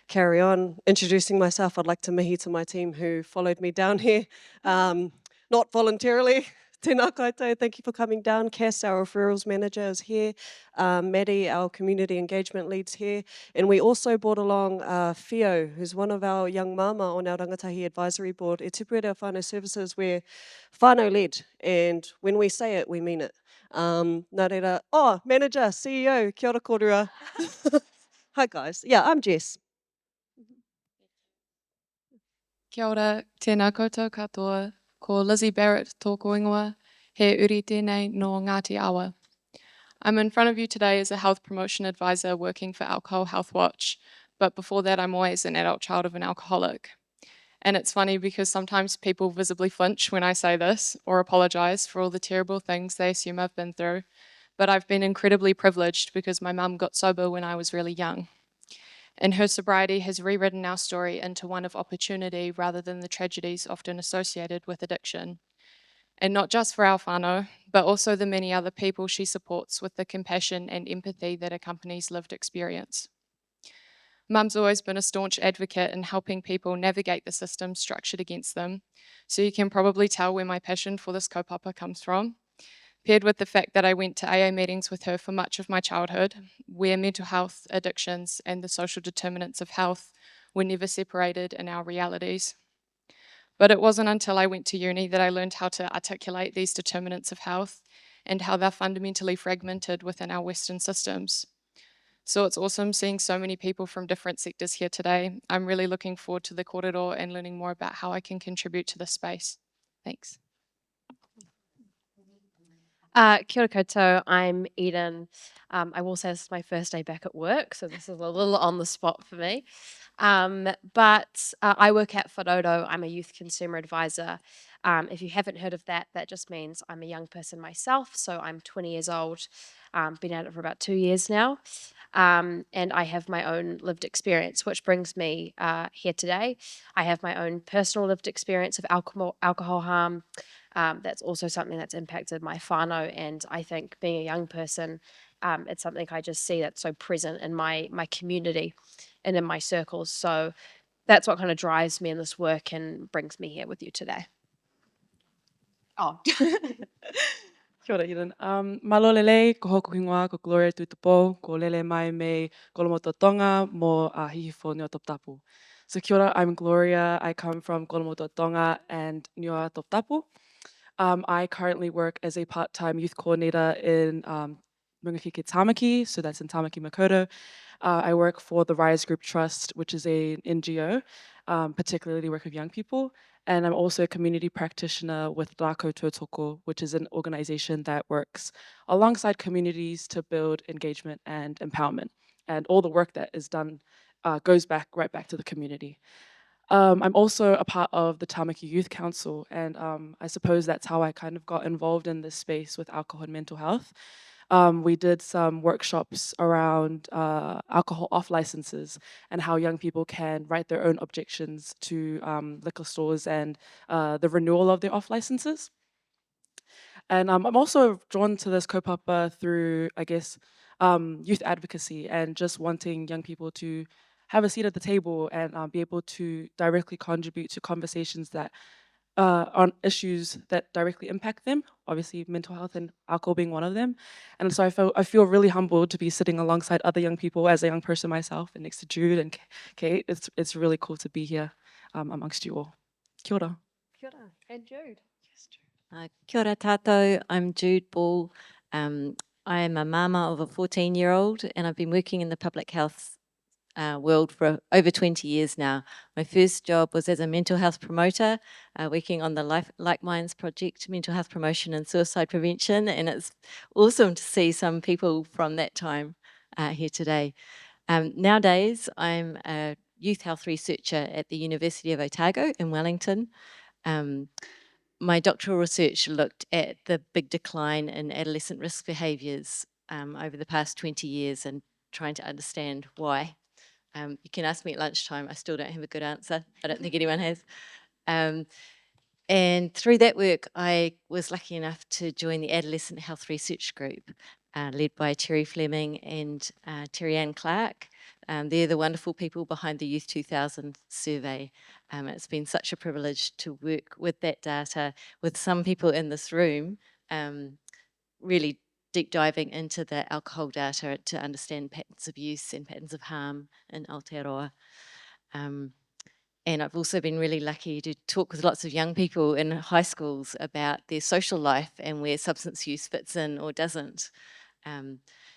S8: carry on introducing myself, I'd like to mihi to my team who followed me down here, not voluntarily. Tēnā koutou, thank you for coming down. Cass, our referrals manager, is here. Maddie, our community engagement lead's here. And we also brought along Fio, who's one of our young mama on our Rangatahi Advisory Board. E tipu e reo Whānau Services, we're whānau led, and when we say it, we mean it. Nā reira, manager, CEO, kia ora kōrua. Hi guys, yeah, I'm Jess.
S9: Kia ora, tēnā koutou katoa, ko Lizzie Barratt tōku ingoa, he uri tēnei no Ngāti awa. I'm in front of you today as a health promotion advisor working for Alcohol Healthwatch, but before that I'm always an adult child of an alcoholic. And it's funny because sometimes people visibly flinch when I say this or apologise for all the terrible things they assume I've been through, but I've been incredibly privileged because my mum got sober when I was really young. And her sobriety has rewritten our story into one of opportunity rather than the tragedies often associated with addiction. And not just for our whānau, but also the many other people she supports with the compassion and empathy that accompanies lived experience. Mum's always been a staunch advocate in helping people navigate the system structured against them, so you can probably tell where my passion for this kaupapa comes from, paired with the fact that I went to AA meetings with her for much of my childhood, where mental health, addictions, and the social determinants of health were never separated in our realities. But it wasn't until I went to uni that I learned how to articulate these determinants of health and how they're fundamentally fragmented within our Western systems. So it's awesome seeing so many people from different sectors here today. I'm really looking forward to the kōrero and learning more about how I can contribute to this space. Thanks.
S10: Kia ora koutou, I'm Eden. I will say this is my first day back at work, so this is a little on the spot for me. But I work at Whāraurau. I'm a youth consumer advisor. If you haven't heard of that, that just means I'm a young person myself, so I'm 20 years old, been at it for about 2 years now. And I have my own lived experience, which brings me here today. I have my own personal lived experience of alcohol harm. That's also something that's impacted my whānau, and I think being a young person, it's something I just see that's so present in my community and in my circles. So that's what kind of drives me in this work and brings me here with you today. Oh.
S11: Kia ora, Eden. Malo lele, ko hoku ingoa, ko Gloria tutupo, ko lele mai me Kolomoto Tonga, mo hihifo Nua Toptapu. So kia ora, I'm Gloria. I come from Kolomoto Tonga and Nua Toptapu. I currently work as a part-time youth coordinator in Mungakeke Tamaki, so that's in Tamaki Makaurau. I work for the Rise Group Trust, which is an NGO, particularly work with young people. And I'm also a community practitioner with Rākau Tautoko, which is an organization that works alongside communities to build engagement and empowerment. And all the work that is done goes right back to the community. I'm also a part of the Tamaki Youth Council, and I suppose that's how I kind of got involved in this space with alcohol and mental health. We did some workshops around alcohol off licenses and how young people can write their own objections to liquor stores and the renewal of their off licenses. And I'm also drawn to this kaupapa through, I guess, youth advocacy and just wanting young people to have a seat at the table and be able to directly contribute to conversations that on issues that directly impact them, obviously mental health and alcohol being one of them. And so I feel really humbled to be sitting alongside other young people as a young person myself, and next to Jude and Kate. It's really cool to be here amongst you all. Kia ora.
S10: Kia ora. And Jude. Yes, Jude.
S12: Kia ora tātou, I'm Jude Ball. I am a mama of a 14-year-old, and I've been working in the public health world for over 20 years now. My first job was as a mental health promoter, working on the Like Minds project, mental health promotion and suicide prevention, and it's awesome to see some people from that time here today. Nowadays, I'm a youth health researcher at the University of Otago in Wellington. My doctoral research looked at the big decline in adolescent risk behaviours over the past 20 years and trying to understand why. You can ask me at lunchtime. I still don't have a good answer. I don't think anyone has. And through that work, I was lucky enough to join the Adolescent Health Research Group, led by Terry Fleming and Terry Ann Clark. They're the wonderful people behind the Youth 2000 survey. It's been such a privilege to work with that data, with some people in this room, really deep diving into the alcohol data to understand patterns of use and patterns of harm in Aotearoa. And I've also been really lucky to talk with lots of young people in high schools about their social life and where substance use fits in or doesn't.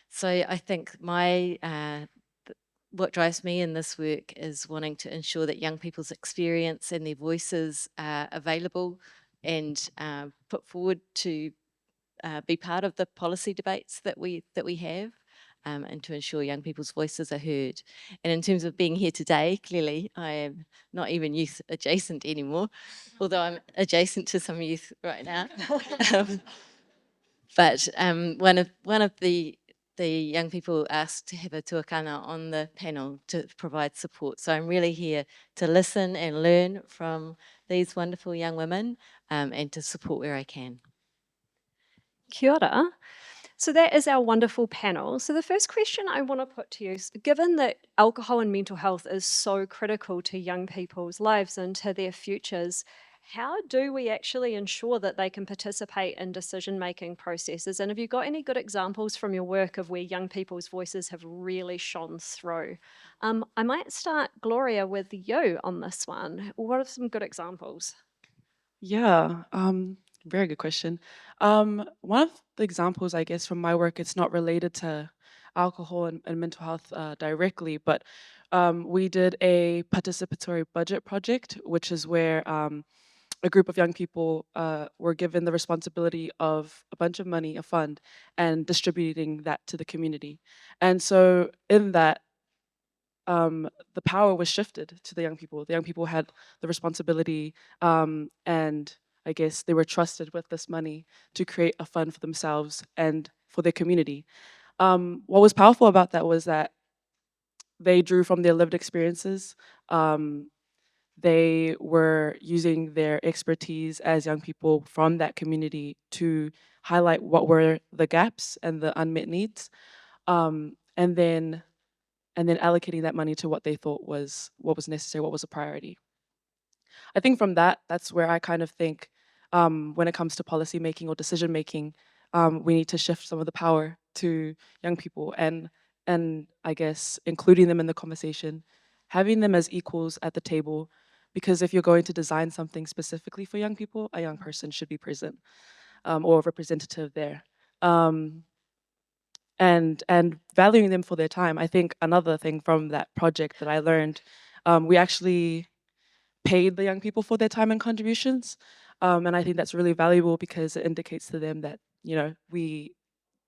S12: So I think what drives me in this work is wanting to ensure that young people's experience and their voices are available and put forward to be part of the policy debates that we have. And to ensure young people's voices are heard. And in terms of being here today, clearly I am not even youth adjacent anymore, although I'm adjacent to some youth right now. But one of the young people asked to have a tuakana on the panel to provide support. So I'm really here to listen and learn from these wonderful young women and to support where I can.
S7: Kia ora. So that is our wonderful panel. So the first question I want to put to you is, given that alcohol and mental health is so critical to young people's lives and to their futures, how do we actually ensure that they can participate in decision-making processes? And have you got any good examples from your work of where young people's voices have really shone through? I might start, Gloria, with you on this one. What are some good examples?
S11: Yeah, very good question. One of the examples, I guess, from my work, it's not related to alcohol and mental health directly, but we did a participatory budget project, which is where a group of young people were given the responsibility of a bunch of money, a fund, and distributing that to the community. And so in that, the power was shifted to the young people. The young people had the responsibility, and I guess they were trusted with this money to create a fund for themselves and for their community. What was powerful about that was that they drew from their lived experiences. They were using their expertise as young people from that community to highlight what were the gaps and the unmet needs, and then allocating that money to what they thought was what was necessary, what was a priority. I think from that's where I kind of think when it comes to policy making or decision making, we need to shift some of the power to young people and I guess including them in the conversation, having them as equals at the table, because if you're going to design something specifically for young people, a young person should be present or a representative there. And valuing them for their time. I think another thing from that project that I learned, we actually paid the young people for their time and contributions. And I think that's really valuable because it indicates to them that, you know,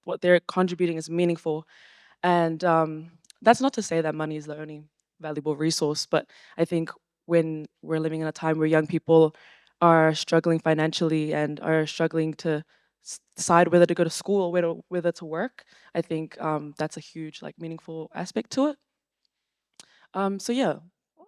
S11: what they're contributing is meaningful. And that's not to say that money is the only valuable resource, but I think when we're living in a time where young people are struggling financially and are struggling to decide whether to go to school or whether to work, I think that's a huge, like, meaningful aspect to it. So yeah,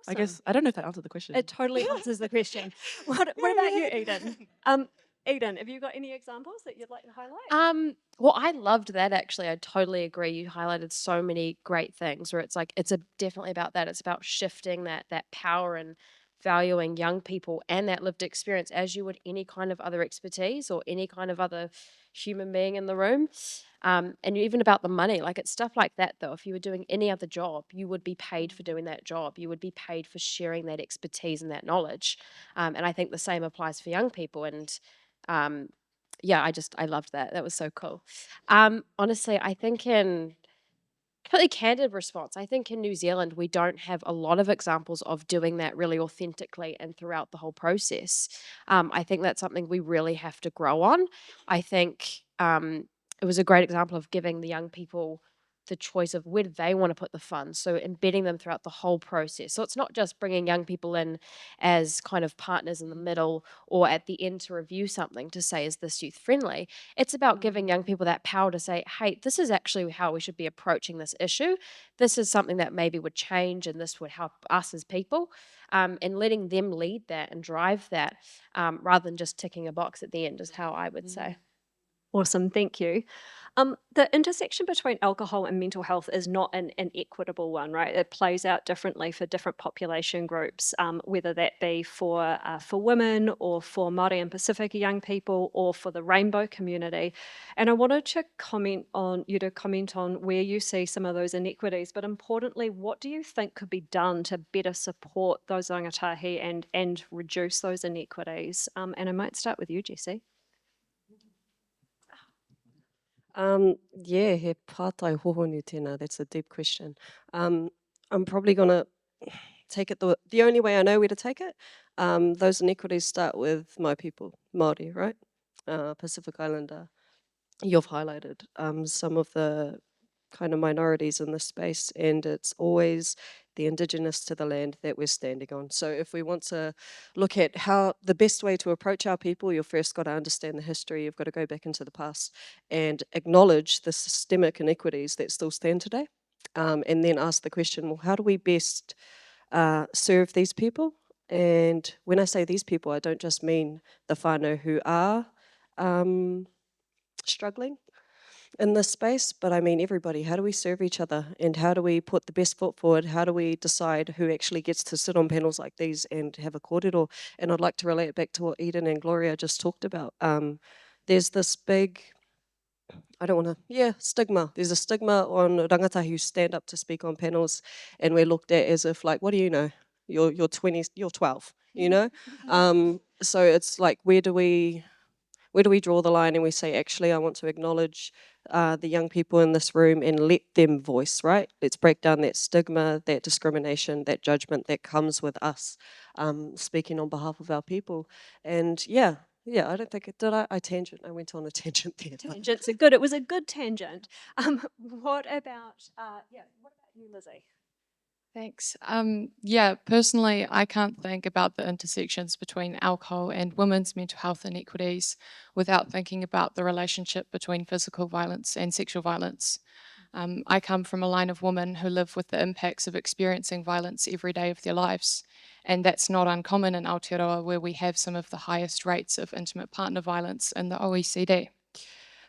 S11: I guess, I don't know if that answered the question.
S7: It totally answers the question. What about you, Eden? Eden, have you got any examples that you'd like to highlight?
S10: Well, I loved that actually. I totally agree. You highlighted so many great things where it's like definitely about that. It's about shifting that power and valuing young people and that lived experience as you would any kind of other expertise or any kind of other human being in the room. And even about the money, like it's stuff like that though. If you were doing any other job, you would be paid for doing that job. You would be paid for sharing that expertise and that knowledge. And I think the same applies for young people. And yeah, I loved that. That was so cool. Honestly, I think in completely candid response, I think in New Zealand, we don't have a lot of examples of doing that really authentically and throughout the whole process. I think that's something we really have to grow on. I think it was a great example of giving the young people the choice of where do they want to put the funds, so embedding them throughout the whole process. So it's not just bringing young people in as kind of partners in the middle or at the end to review something to say, is this youth friendly? It's about giving young people that power to say, hey, this is actually how we should be approaching this issue. This is something that maybe would change and this would help us as people, and letting them lead that and drive that, rather than just ticking a box at the end is how I would say.
S7: Awesome, thank you. The intersection between alcohol and mental health is not an equitable one, right? It plays out differently for different population groups, whether that be for women or for Māori and Pacifica young people or for the rainbow community. And I wanted to comment on where you see some of those inequities, but importantly, what do you think could be done to better support those rangatahi and reduce those inequities? And I might start with you, Jessie.
S8: Yeah, he pātai hohonu tēnā. That's a deep question. I'm probably going to take it the only way I know where to take it. Those inequities start with my people, Māori, right? Pacific Islander. You've highlighted some of the kind of minorities in this space, and it's always the indigenous to the land that we're standing on. So if we want to look at how the best way to approach our people, you've first got to understand the history, you've got to go back into the past and acknowledge the systemic inequities that still stand today, and then ask the question, well, how do we best serve these people? And when I say these people, I don't just mean the whānau who are struggling in this space, but I mean everybody. How do we serve each other, and how do we put the best foot forward? How do we decide who actually gets to sit on panels like these and have a kōrero? And I'd like to relate it back to what Eden and Gloria just talked about. There's this big, stigma. There's a stigma on rangatahi who stand up to speak on panels, and we're looked at as if, like, what do you know? You're 20, you're 12, you know? So it's like, where do we draw the line and we say, actually, I want to acknowledge the young people in this room and let them voice, right? Let's break down that stigma, that discrimination, that judgment that comes with us speaking on behalf of our people. And yeah, I don't think I went on a tangent there.
S7: Tangents are good. It was a good tangent. What about you, Lizzie?
S9: Thanks. Personally, I can't think about the intersections between alcohol and women's mental health inequities without thinking about the relationship between physical violence and sexual violence. I come from a line of women who live with the impacts of experiencing violence every day of their lives. And that's not uncommon in Aotearoa, where we have some of the highest rates of intimate partner violence in the OECD.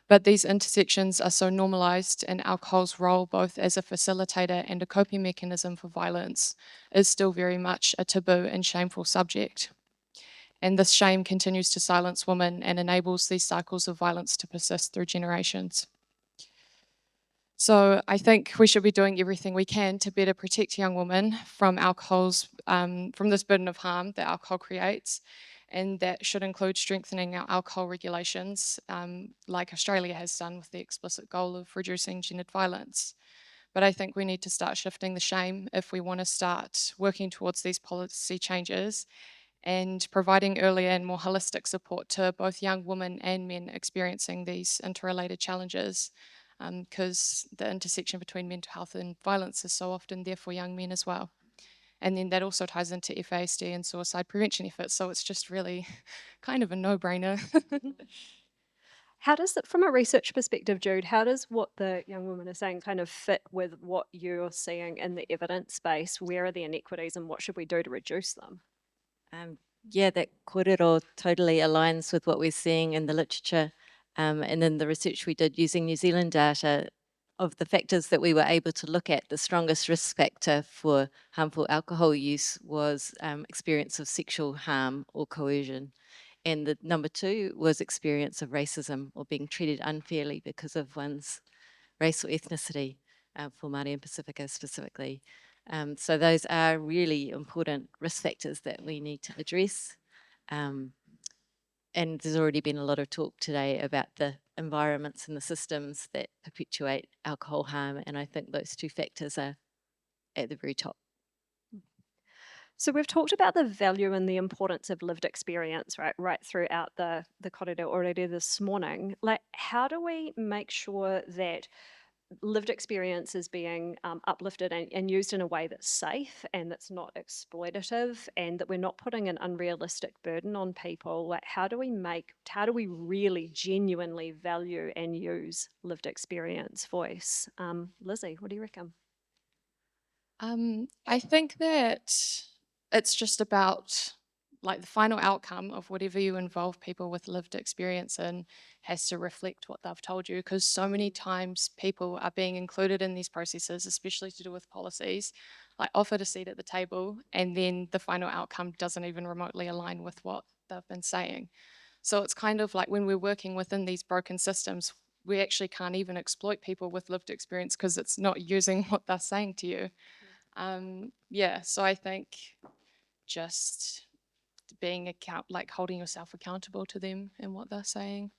S9: But these intersections are so normalised, and alcohol's role both as a facilitator and a coping mechanism for violence is still very much a taboo and shameful subject. And this shame continues to silence women and enables these cycles of violence to persist through generations. So I think we should be doing everything we can to better protect young women from from this burden of harm that alcohol creates. And that should include strengthening our alcohol regulations, like Australia has done with the explicit goal of reducing gendered violence. But I think we need to start shifting the shame if we want to start working towards these policy changes and providing earlier and more holistic support to both young women and men experiencing these interrelated challenges, because the intersection between mental health and violence is so often there for young men as well. And then that also ties into FASD and suicide prevention efforts. So it's just really kind of a no-brainer.
S7: How does it, from a research perspective, Jude, how does what the young women are saying kind of fit with what you're seeing in the evidence base? Where are the inequities and what should we do to reduce them?
S12: That kōrero totally aligns with what we're seeing in the literature and in the research we did using New Zealand data. Of the factors that we were able to look at, the strongest risk factor for harmful alcohol use was experience of sexual harm or coercion. And the number 2 was experience of racism or being treated unfairly because of one's race or ethnicity, for Māori and Pacifica specifically. So those are really important risk factors that we need to address. And there's already been a lot of talk today about the environments and the systems that perpetuate alcohol harm, and I think those 2 factors are at the very top.
S7: So we've talked about the value and the importance of lived experience, right throughout the kōrero already this morning. Like, how do we make sure that lived experience is being uplifted and used in a way that's safe and that's not exploitative, and that we're not putting an unrealistic burden on people. Like, how do we really genuinely value and use lived experience voice? Lizzie, what do you reckon?
S9: I think that it's just about like the final outcome of whatever you involve people with lived experience in has to reflect what they've told you, because so many times people are being included in these processes, especially to do with policies, like offered a seat at the table, and then the final outcome doesn't even remotely align with what they've been saying. So it's kind of like when we're working within these broken systems, we actually can't even exploit people with lived experience because it's not using what they're saying to you. Yeah, so I think just being like holding yourself accountable to them and what they're saying.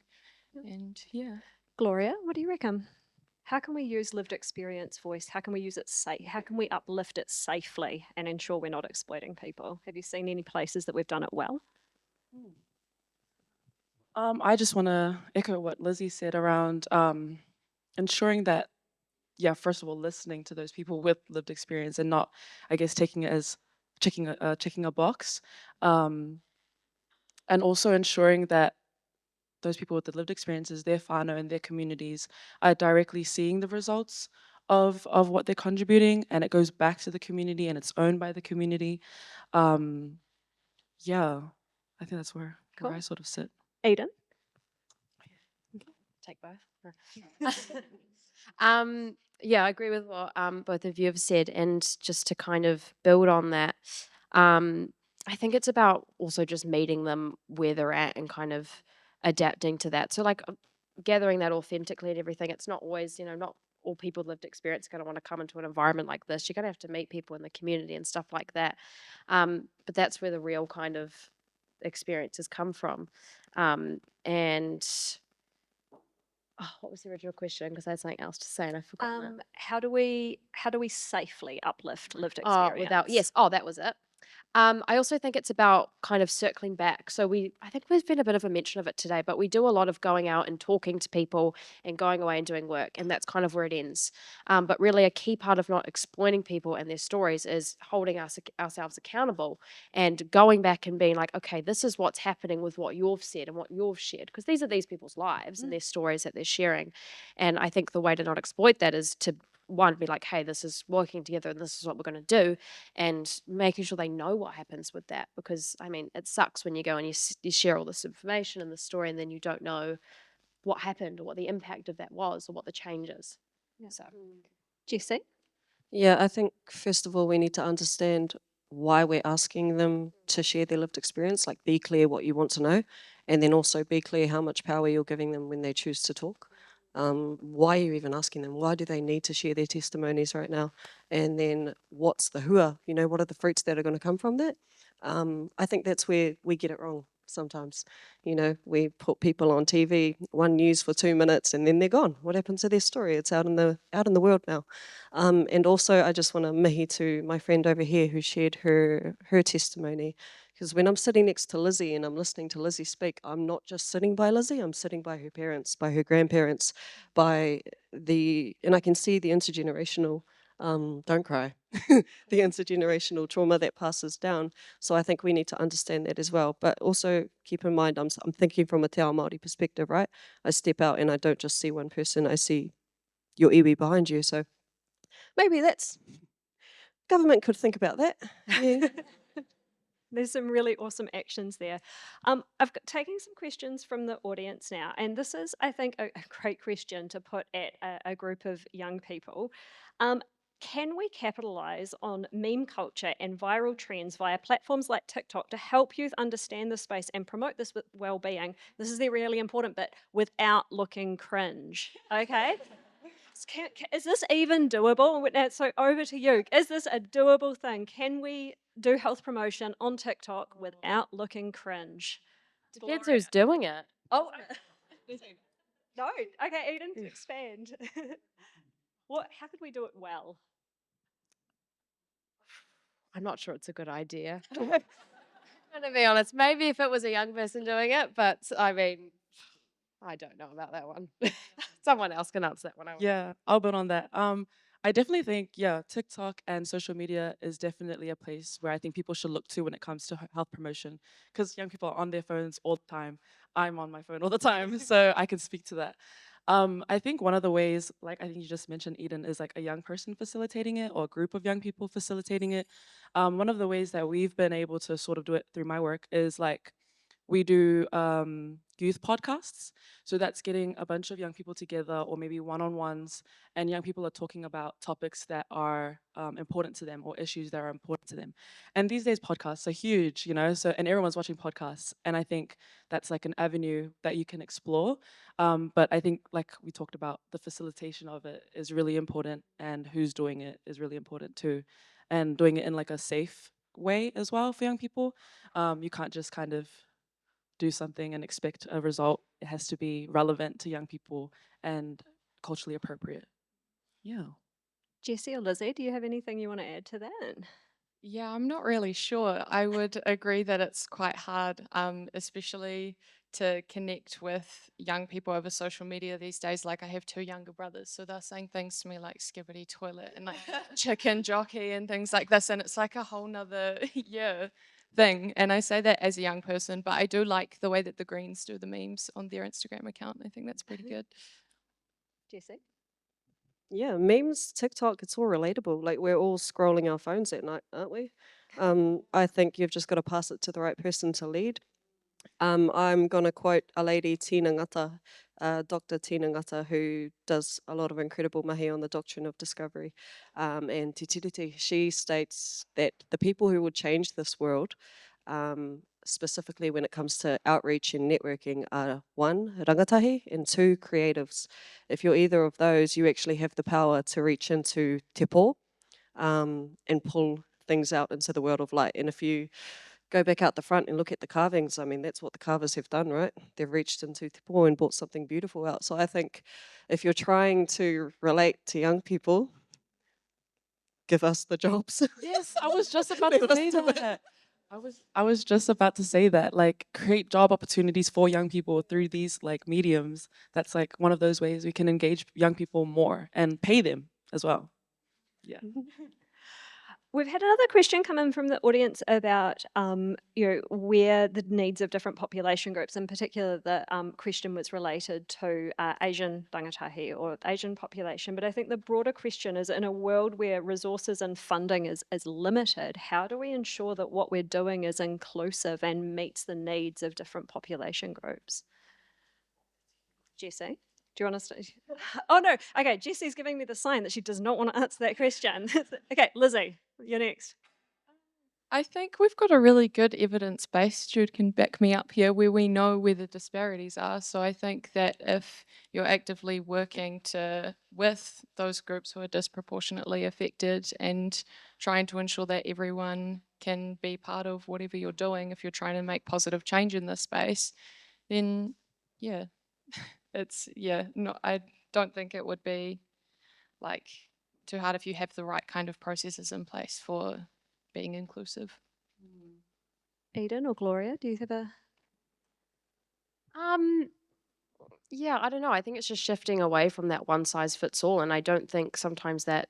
S9: And yeah.
S7: Gloria, what do you reckon? How can we use lived experience voice? How can we use it safe? How can we uplift it safely and ensure we're not exploiting people? Have you seen any places that we've done it well?
S11: I just want to echo what Lizzie said around ensuring that, yeah, first of all, listening to those people with lived experience and not, I guess, taking it as checking a box, and also ensuring that those people with the lived experiences, their whānau and their communities, are directly seeing the results of what they're contributing, and it goes back to the community and it's owned by the community. Yeah, I think that's where I sort of sit.
S7: Eden?
S10: Take both. Yeah, I agree with what both of you have said, and just to kind of build on that, I think it's about also just meeting them where they're at and kind of adapting to that. So like gathering that authentically and everything. It's not always, not all people with lived experience are going to want to come into an environment like this. You're going to have to meet people in the community and stuff like that. But that's where the real kind of experiences come from. And what was the original question? Because I had something else to say and I forgot.
S7: How do we safely uplift lived
S10: Oh,
S7: experience?
S10: that was it. I also think it's about kind of circling back. So I think there's been a bit of a mention of it today, but we do a lot of going out and talking to people and going away and doing work, and that's kind of where it ends. But really a key part of not exploiting people and their stories is holding ourselves accountable and going back and being like, okay, this is what's happening with what you've said and what you've shared, because these are these people's lives and their stories that they're sharing. And I think the way to not exploit that is to, one, be like, hey, this is working together and this is what we're going to do, and making sure they know what happens with that. Because, I mean, it sucks when you go and you share all this information and the story and then you don't know what happened or what the impact of that was or what the change is.
S7: Yeah.
S10: So,
S7: Jessie?
S8: Yeah, I think first of all, we need to understand why we're asking them to share their lived experience, like be clear what you want to know, and then also be clear how much power you're giving them when they choose to talk. Why are you even asking them? Why do they need to share their testimonies right now? And then what's the hua? What are the fruits that are going to come from that? I think that's where we get it wrong sometimes. We put people on TV, one news for 2 minutes, and then they're gone. What happened to their story? It's out in the world now. And also, I just want to mihi to my friend over here who shared her testimony. Because when I'm sitting next to Lizzie and I'm listening to Lizzie speak, I'm not just sitting by Lizzie, I'm sitting by her parents, by her grandparents, and I can see the intergenerational, don't cry, the intergenerational trauma that passes down. So I think we need to understand that as well. But also keep in mind, I'm thinking from a te ao Māori perspective, right? I step out and I don't just see one person, I see your iwi behind you. So maybe government could think about that. Yeah.
S7: There's some really awesome actions there. I've taken some questions from the audience now, and this is, I think, a great question to put at a group of young people. Can we capitalize on meme culture and viral trends via platforms like TikTok to help youth understand the space and promote this well-being? This is the really important bit, without looking cringe, okay? Is this even doable? So over to you. Is this a doable thing? Can we do health promotion on TikTok without looking cringe?
S10: depends who's doing it.
S7: Oh, no. Okay, Eden, expand. How could we do it well?
S10: I'm not sure it's a good idea. To be honest, maybe if it was a young person doing it, but I mean, I don't know about that one. Someone else can answer that one.
S11: Yeah, I'll build on that. I definitely think, yeah, TikTok and social media is definitely a place where I think people should look to when it comes to health promotion, because young people are on their phones all the time. I'm on my phone all the time, so I can speak to that. I think one of the ways, like I think you just mentioned, Eden, is like a young person facilitating it or a group of young people facilitating it. One of the ways that we've been able to sort of do it through my work is like we do youth podcasts. So that's getting a bunch of young people together or maybe one-on-ones, and young people are talking about topics that are important to them or issues that are important to them. And these days podcasts are huge, you know, so and everyone's watching podcasts. And I think that's like an avenue that you can explore. But I think like we talked about, the facilitation of it is really important, and who's doing it is really important too. And doing it in like a safe way as well for young people. You can't just kind of do something and expect a result. It has to be relevant to young people and culturally appropriate. Yeah.
S7: Jessie or Lizzie, do you have anything you want to add to that?
S9: Yeah, I'm not really sure. I would agree that it's quite hard, especially to connect with young people over social media these days. Like, I have two younger brothers, so they're saying things to me like skibbity toilet and like chicken jockey and things like this, and it's like a whole nother thing. And I say that as a young person, but I do like the way that the Greens do the memes on their Instagram account. I think that's pretty good.
S7: Jessie?
S8: Yeah, memes, TikTok, it's all relatable. Like we're all scrolling our phones at night, aren't we? I think you've just got to pass it to the right person to lead. I'm going to quote a lady, Tina Ngata, Dr. Tina Ngata, who does a lot of incredible mahi on the doctrine of discovery and Te Tiriti. She states that the people who will change this world, specifically when it comes to outreach and networking, are one, rangatahi, and two, creatives. If you're either of those, you actually have the power to reach into te pō, and pull things out into the world of light. And if you go back out the front and look at the carvings, I mean, that's what the carvers have done, right? They've reached into te pō and brought something beautiful out. So I think if you're trying to relate to young people, give us the jobs.
S11: Yes, I was just about to say that. I was just about to say that, like, create job opportunities for young people through these like mediums. That's like one of those ways we can engage young people more and pay them as well. Yeah.
S7: We've had another question come in from the audience about, where the needs of different population groups, in particular the question was related to Asian rangatahi or Asian population. But I think the broader question is, in a world where resources and funding is limited, how do we ensure that what we're doing is inclusive and meets the needs of different population groups? Jessie? Do you want to start? Oh, no. Okay, Jessie's giving me the sign that she does not want to answer that question. Okay, Lizzie, you're next.
S9: I think we've got a really good evidence base. Jude can back me up here, where we know where the disparities are. So I think that if you're actively working with those groups who are disproportionately affected and trying to ensure that everyone can be part of whatever you're doing, if you're trying to make positive change in this space, then yeah, I don't think it would be like too hard if you have the right kind of processes in place for being inclusive.
S7: Eden or Gloria, do you have a...
S10: Yeah, I don't know. I think it's just shifting away from that one size fits all. And I don't think sometimes that,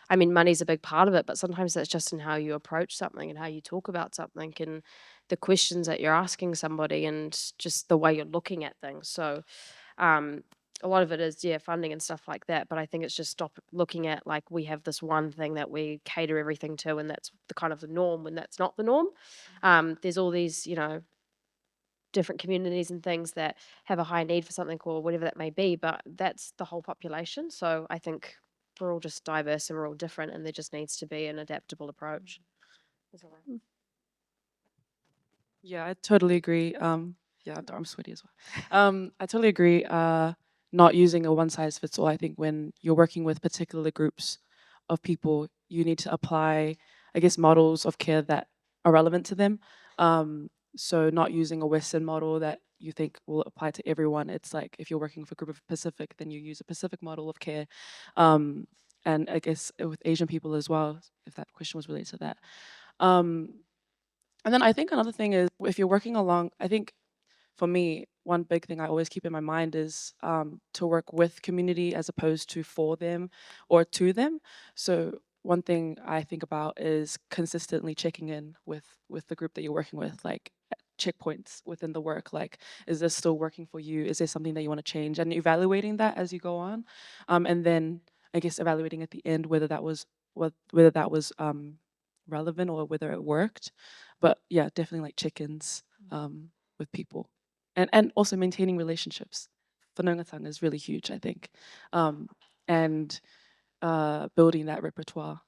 S10: I mean, money's a big part of it, but sometimes that's just in how you approach something and how you talk about something and the questions that you're asking somebody and just the way you're looking at things. So a lot of it is, funding and stuff like that. But I think it's just stop looking at like we have this one thing that we cater everything to, and that's the kind of the norm when that's not the norm. There's all these, different communities and things that have a high need for something or whatever that may be, but that's the whole population. So I think we're all just diverse and we're all different, and there just needs to be an adaptable approach.
S11: Yeah, I totally agree. Yeah, I'm sweaty as well. I totally agree. Not using a one size fits all. I think when you're working with particular groups of people, you need to apply, I guess, models of care that are relevant to them. So not using a Western model that you think will apply to everyone. It's like if you're working with a group of Pacific, then you use a Pacific model of care. And I guess with Asian people as well, if that question was related to that. And then I think another thing is if you're working along, I think for me, one big thing I always keep in my mind is to work with community as opposed to for them or to them. So one thing I think about is consistently checking in with the group that you're working with, like checkpoints within the work, like, is this still working for you? Is there something that you want to change? And evaluating that as you go on. And then I guess evaluating at the end whether that was relevant or whether it worked. But yeah, definitely like check-ins with people. And also maintaining relationships. Whanaungatanga is really huge, I think. And building that repertoire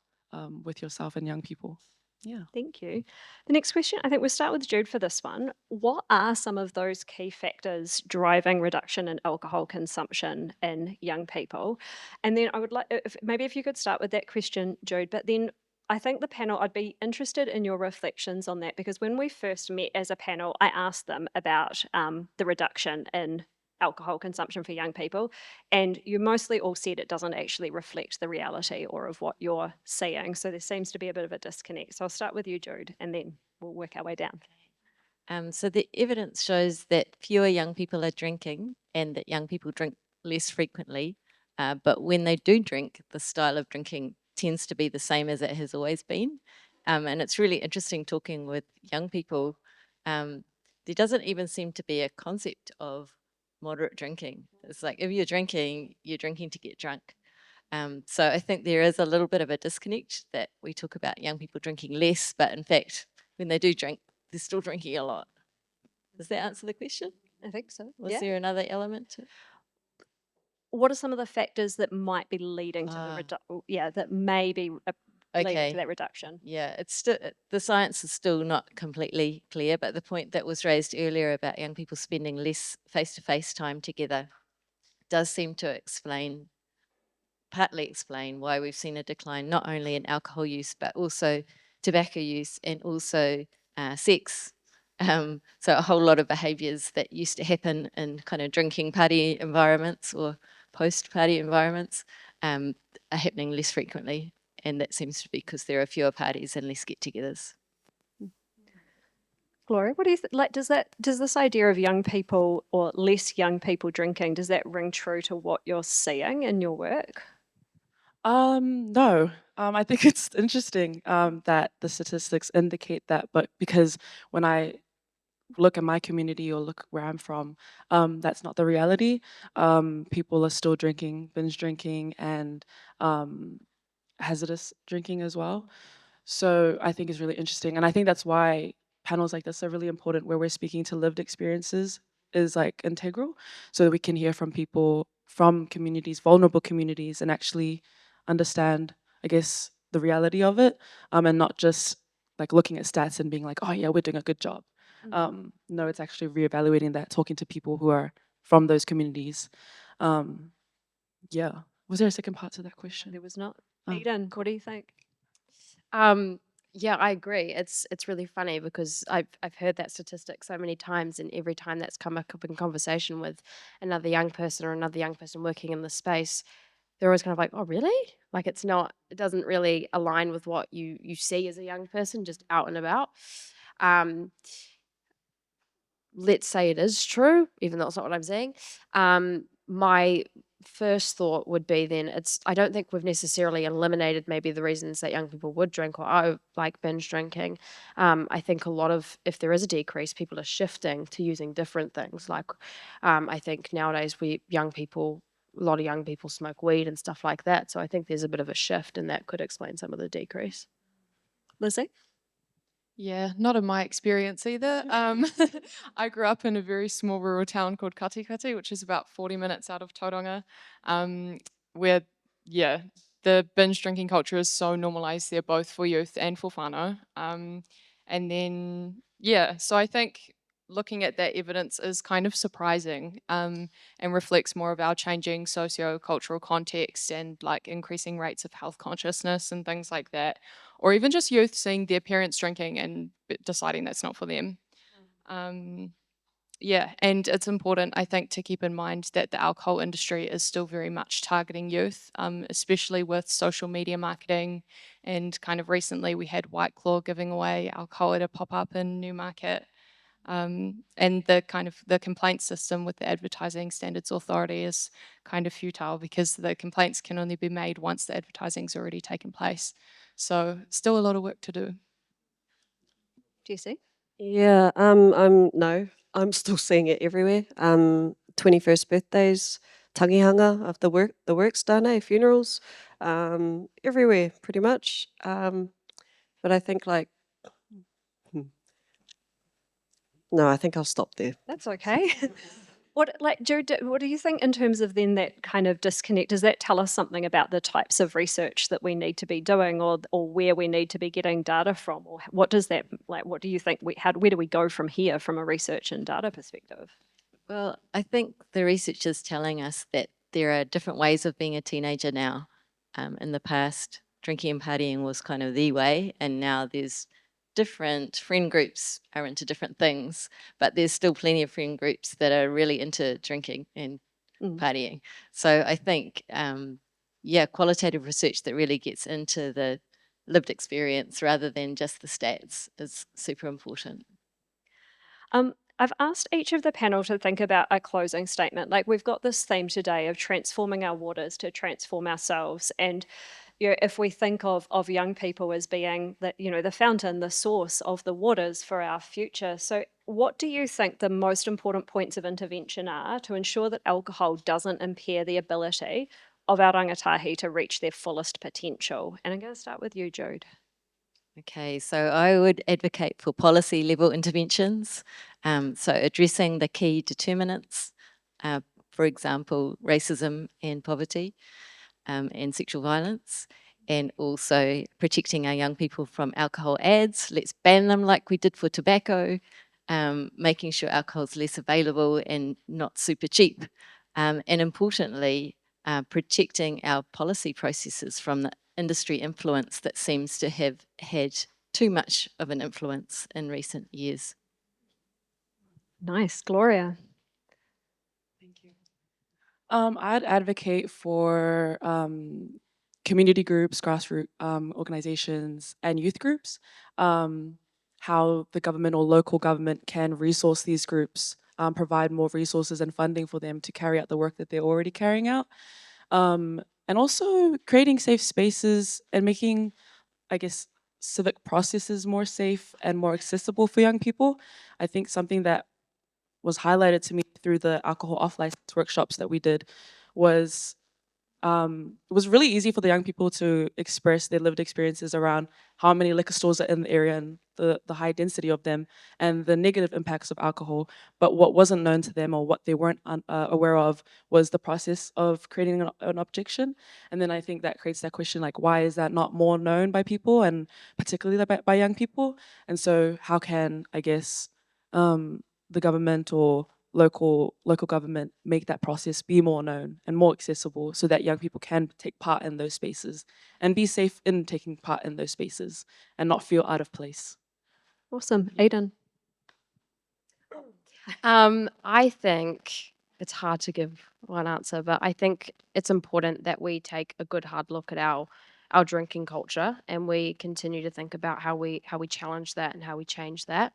S11: with yourself and young people. Yeah.
S7: Thank you. The next question, I think we'll start with Jude for this one. What are some of those key factors driving reduction in alcohol consumption in young people? And then I would like, if you could start with that question, Jude, but then I think the panel, I'd be interested in your reflections on that, because when we first met as a panel, I asked them about the reduction in alcohol consumption for young people, and you mostly all said it doesn't actually reflect the reality or of what you're seeing. So there seems to be a bit of a disconnect. So I'll start with you, Jude, and then we'll work our way down.
S12: So the evidence shows that fewer young people are drinking and that young people drink less frequently. But when they do drink, the style of drinking tends to be the same as it has always been. And it's really interesting talking with young people. There doesn't even seem to be a concept of moderate drinking. It's like if you're drinking to get drunk. So I think there is a little bit of a disconnect that we talk about young people drinking less, but in fact, when they do drink, they're still drinking a lot. Does that answer the question?
S7: I think so.
S12: Was there another element to it?
S7: What are some of the factors that might be leading to the reduction? That may be leading to that reduction.
S12: Yeah, it's still, the science is still not completely clear, but the point that was raised earlier about young people spending less face-to-face time together does seem to partly explain why we've seen a decline not only in alcohol use, but also tobacco use and also sex. So a whole lot of behaviours that used to happen in kind of drinking party environments or post-party environments are happening less frequently. And that seems to be because there are fewer parties and less get-togethers.
S7: Gloria, what do you like? Does this idea of young people or less young people drinking, does that ring true to what you're seeing in your work?
S11: No. I think it's interesting that the statistics indicate that, but because when I look at my community or look where I'm from, that's not the reality. People are still drinking, binge drinking, and hazardous drinking as well. So I think it's really interesting. And I think that's why panels like this are really important, where we're speaking to lived experiences is like integral, so that we can hear from people from communities, vulnerable communities, and actually understand, I guess, the reality of it, and not just like looking at stats and being like, oh yeah, we're doing a good job. No, it's actually reevaluating that, talking to people who are from those communities. Yeah. Was there a second part to that question?
S7: There was not. Eden, what do you think?
S10: Yeah, I agree. It's really funny because I've heard that statistic so many times, and every time that's come up in conversation with another young person or another young person working in the space, they're always kind of like, oh, really? Like it doesn't really align with what you see as a young person just out and about. Let's say it is true, even though it's not what I'm saying. My first thought would be then I don't think we've necessarily eliminated maybe the reasons that young people would drink or are like binge drinking. I think if there is a decrease, people are shifting to using different things. Like I think nowadays a lot of young people smoke weed and stuff like that. So I think there's a bit of a shift, and that could explain some of the decrease.
S7: Lizzie?
S9: Yeah, not in my experience either. I grew up in a very small rural town called Katikati, which is about 40 minutes out of Tauranga, where, yeah, the binge drinking culture is so normalised there, both for youth and for whānau. And then, yeah, so I think looking at that evidence is kind of surprising and reflects more of our changing socio-cultural context and like increasing rates of health consciousness and things like that. Or even just youth seeing their parents drinking and deciding that's not for them. Yeah, and it's important, I think, to keep in mind that the alcohol industry is still very much targeting youth, especially with social media marketing. And kind of recently we had White Claw giving away alcohol at a pop-up in Newmarket. And the complaint system with the Advertising Standards Authority is kind of futile because the complaints can only be made once the advertising's already taken place. So still a lot of work to do.
S7: Jessie?
S8: Yeah, I'm still seeing it everywhere. 21st birthdays, tangihanga after work, the work's done, funerals, everywhere pretty much. But I think no, I think I'll stop there.
S7: That's okay. Jude, what do you think in terms of then that kind of disconnect? Does that tell us something about the types of research that we need to be doing, or where we need to be getting data from, or what does that what do you think? Where do we go from here from a research and data perspective?
S12: Well, I think the research is telling us that there are different ways of being a teenager now. In the past, drinking and partying was kind of the way, and now there's different friend groups are into different things, but there's still plenty of friend groups that are really into drinking and partying. So I think, qualitative research that really gets into the lived experience rather than just the stats is super important.
S7: I've asked each of the panel to think about a closing statement. Like, we've got this theme today of transforming our waters to transform ourselves. And if we think of young people as being the fountain, the source of the waters for our future. So what do you think the most important points of intervention are to ensure that alcohol doesn't impair the ability of our rangatahi to reach their fullest potential? And I'm going to start with you, Jude.
S12: Okay, so I would advocate for policy level interventions. So addressing the key determinants, for example, racism and poverty, and sexual violence, and also protecting our young people from alcohol ads. Let's ban them like we did for tobacco, making sure alcohol is less available and not super cheap. And importantly, protecting our policy processes from the industry influence that seems to have had too much of an influence in recent years.
S7: Nice. Gloria?
S11: I'd advocate for community groups, grassroots organizations, and youth groups, how the government or local government can resource these groups, provide more resources and funding for them to carry out the work that they're already carrying out. And also creating safe spaces and making, I guess, civic processes more safe and more accessible for young people. I think something that was highlighted to me through the alcohol off license workshops that we did was it was really easy for the young people to express their lived experiences around how many liquor stores are in the area and the high density of them and the negative impacts of alcohol. But what wasn't known to them or what they weren't aware of was the process of creating an objection. And then I think that creates that question, like, why is that not more known by people, and particularly by young people? And so how can, I guess, the government or local government make that process be more known and more accessible so that young people can take part in those spaces and be safe in taking part in those spaces and not feel out of place.
S7: Awesome. Aidan?
S10: I think it's hard to give one answer, but I think it's important that we take a good hard look at our drinking culture and we continue to think about how we challenge that and how we change that.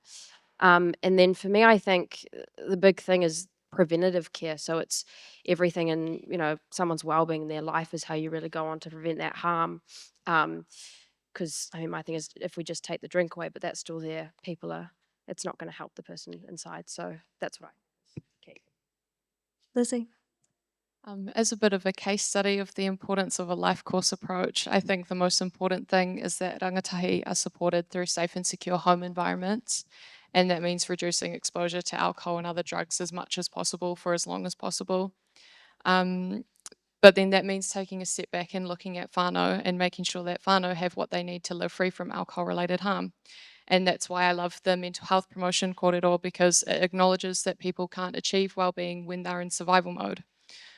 S10: And then for me, I think the big thing is preventative care. So it's everything in, someone's well-being in their life is how you really go on to prevent that harm. Because, my thing is, if we just take the drink away, but that's still there, it's not going to help the person inside. So that's what okay.
S7: Lizzie?
S9: As a bit of a case study of the importance of a life course approach, I think the most important thing is that rangatahi are supported through safe and secure home environments. And that means reducing exposure to alcohol and other drugs as much as possible for as long as possible. But then that means taking a step back and looking at whānau and making sure that whānau have what they need to live free from alcohol-related harm. And that's why I love the mental health promotion corridor, because it acknowledges that people can't achieve well-being when they're in survival mode.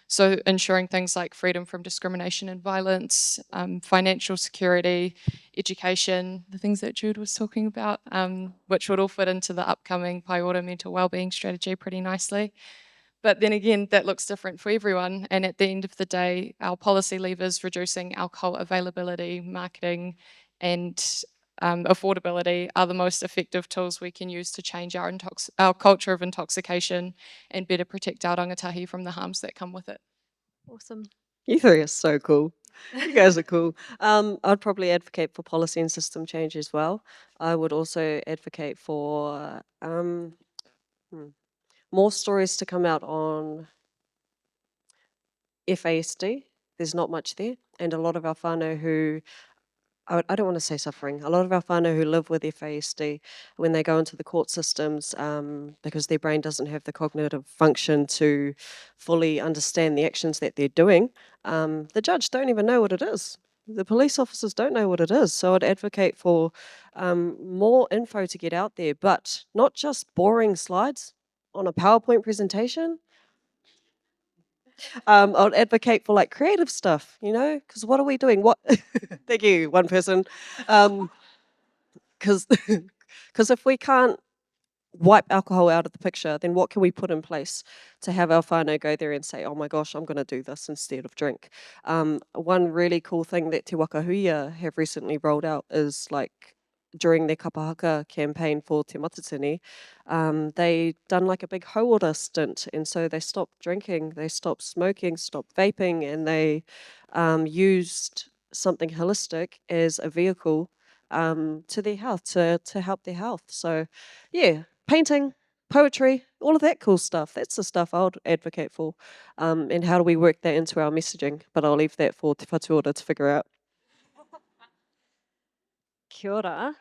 S9: So ensuring things like freedom from discrimination and violence, financial security, education, the things that Jude was talking about, which would all fit into the upcoming Paiora mental wellbeing strategy pretty nicely. But then again, that looks different for everyone. And at the end of the day, our policy levers reducing alcohol availability, marketing, and affordability are the most effective tools we can use to change our culture of intoxication and better protect our rangatahi from the harms that come with it.
S7: Awesome.
S8: You three are so cool. You guys are cool. I'd probably advocate for policy and system change as well. I would also advocate for more stories to come out on FASD. There's not much there. And a lot of our whānau who, I don't want to say suffering, a lot of our whānau who live with FASD, when they go into the court systems, because their brain doesn't have the cognitive function to fully understand the actions that they're doing, the judge don't even know what it is. The police officers don't know what it is. So I'd advocate for more info to get out there, but not just boring slides on a PowerPoint presentation. I would advocate for like creative stuff, you know, because what are we doing? What? Thank you, one person. Because if we can't wipe alcohol out of the picture, then what can we put in place to have our whānau go there and say, oh my gosh, I'm going to do this instead of drink? One really cool thing that Te Whakāue have recently rolled out is like during their kapahaka campaign for Te Matatini, they done like a big hauora stint, and so they stopped drinking, they stopped smoking, stopped vaping, and they used something holistic as a vehicle to their health, to help their health. So yeah, painting, poetry, all of that cool stuff. That's the stuff I would advocate for. And how do we work that into our messaging? But I'll leave that for Te Whatuora to figure out.
S7: Kia ora.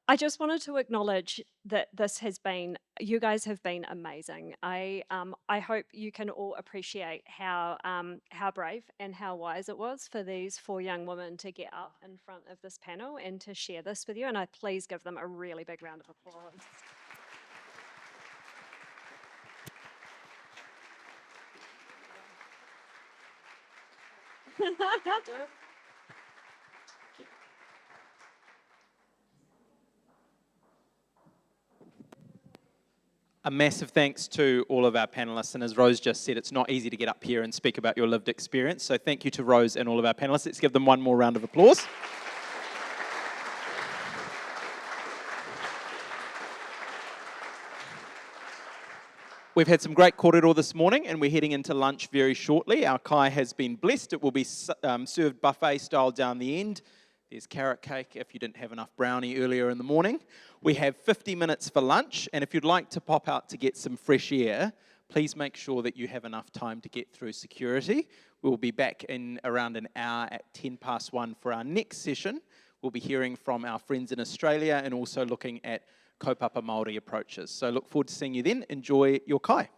S7: I just wanted to acknowledge that you guys have been amazing. I hope you can all appreciate how brave and how wise it was for these 4 young women to get up in front of this panel and to share this with you. And please give them a really big round of applause.
S1: A massive thanks to all of our panellists, and as Rose just said, it's not easy to get up here and speak about your lived experience, so thank you to Rose and all of our panellists. Let's give them one more round of applause. We've had some great kōrero this morning, and we're heading into lunch very shortly. Our kai has been blessed. It will be served buffet style down the end. There's carrot cake if you didn't have enough brownie earlier in the morning. We have 50 minutes for lunch, and if you'd like to pop out to get some fresh air, please make sure that you have enough time to get through security. We'll be back in around an hour at 1:10 for our next session. We'll be hearing from our friends in Australia and also looking at kaupapa Māori approaches. So look forward to seeing you then. Enjoy your kai.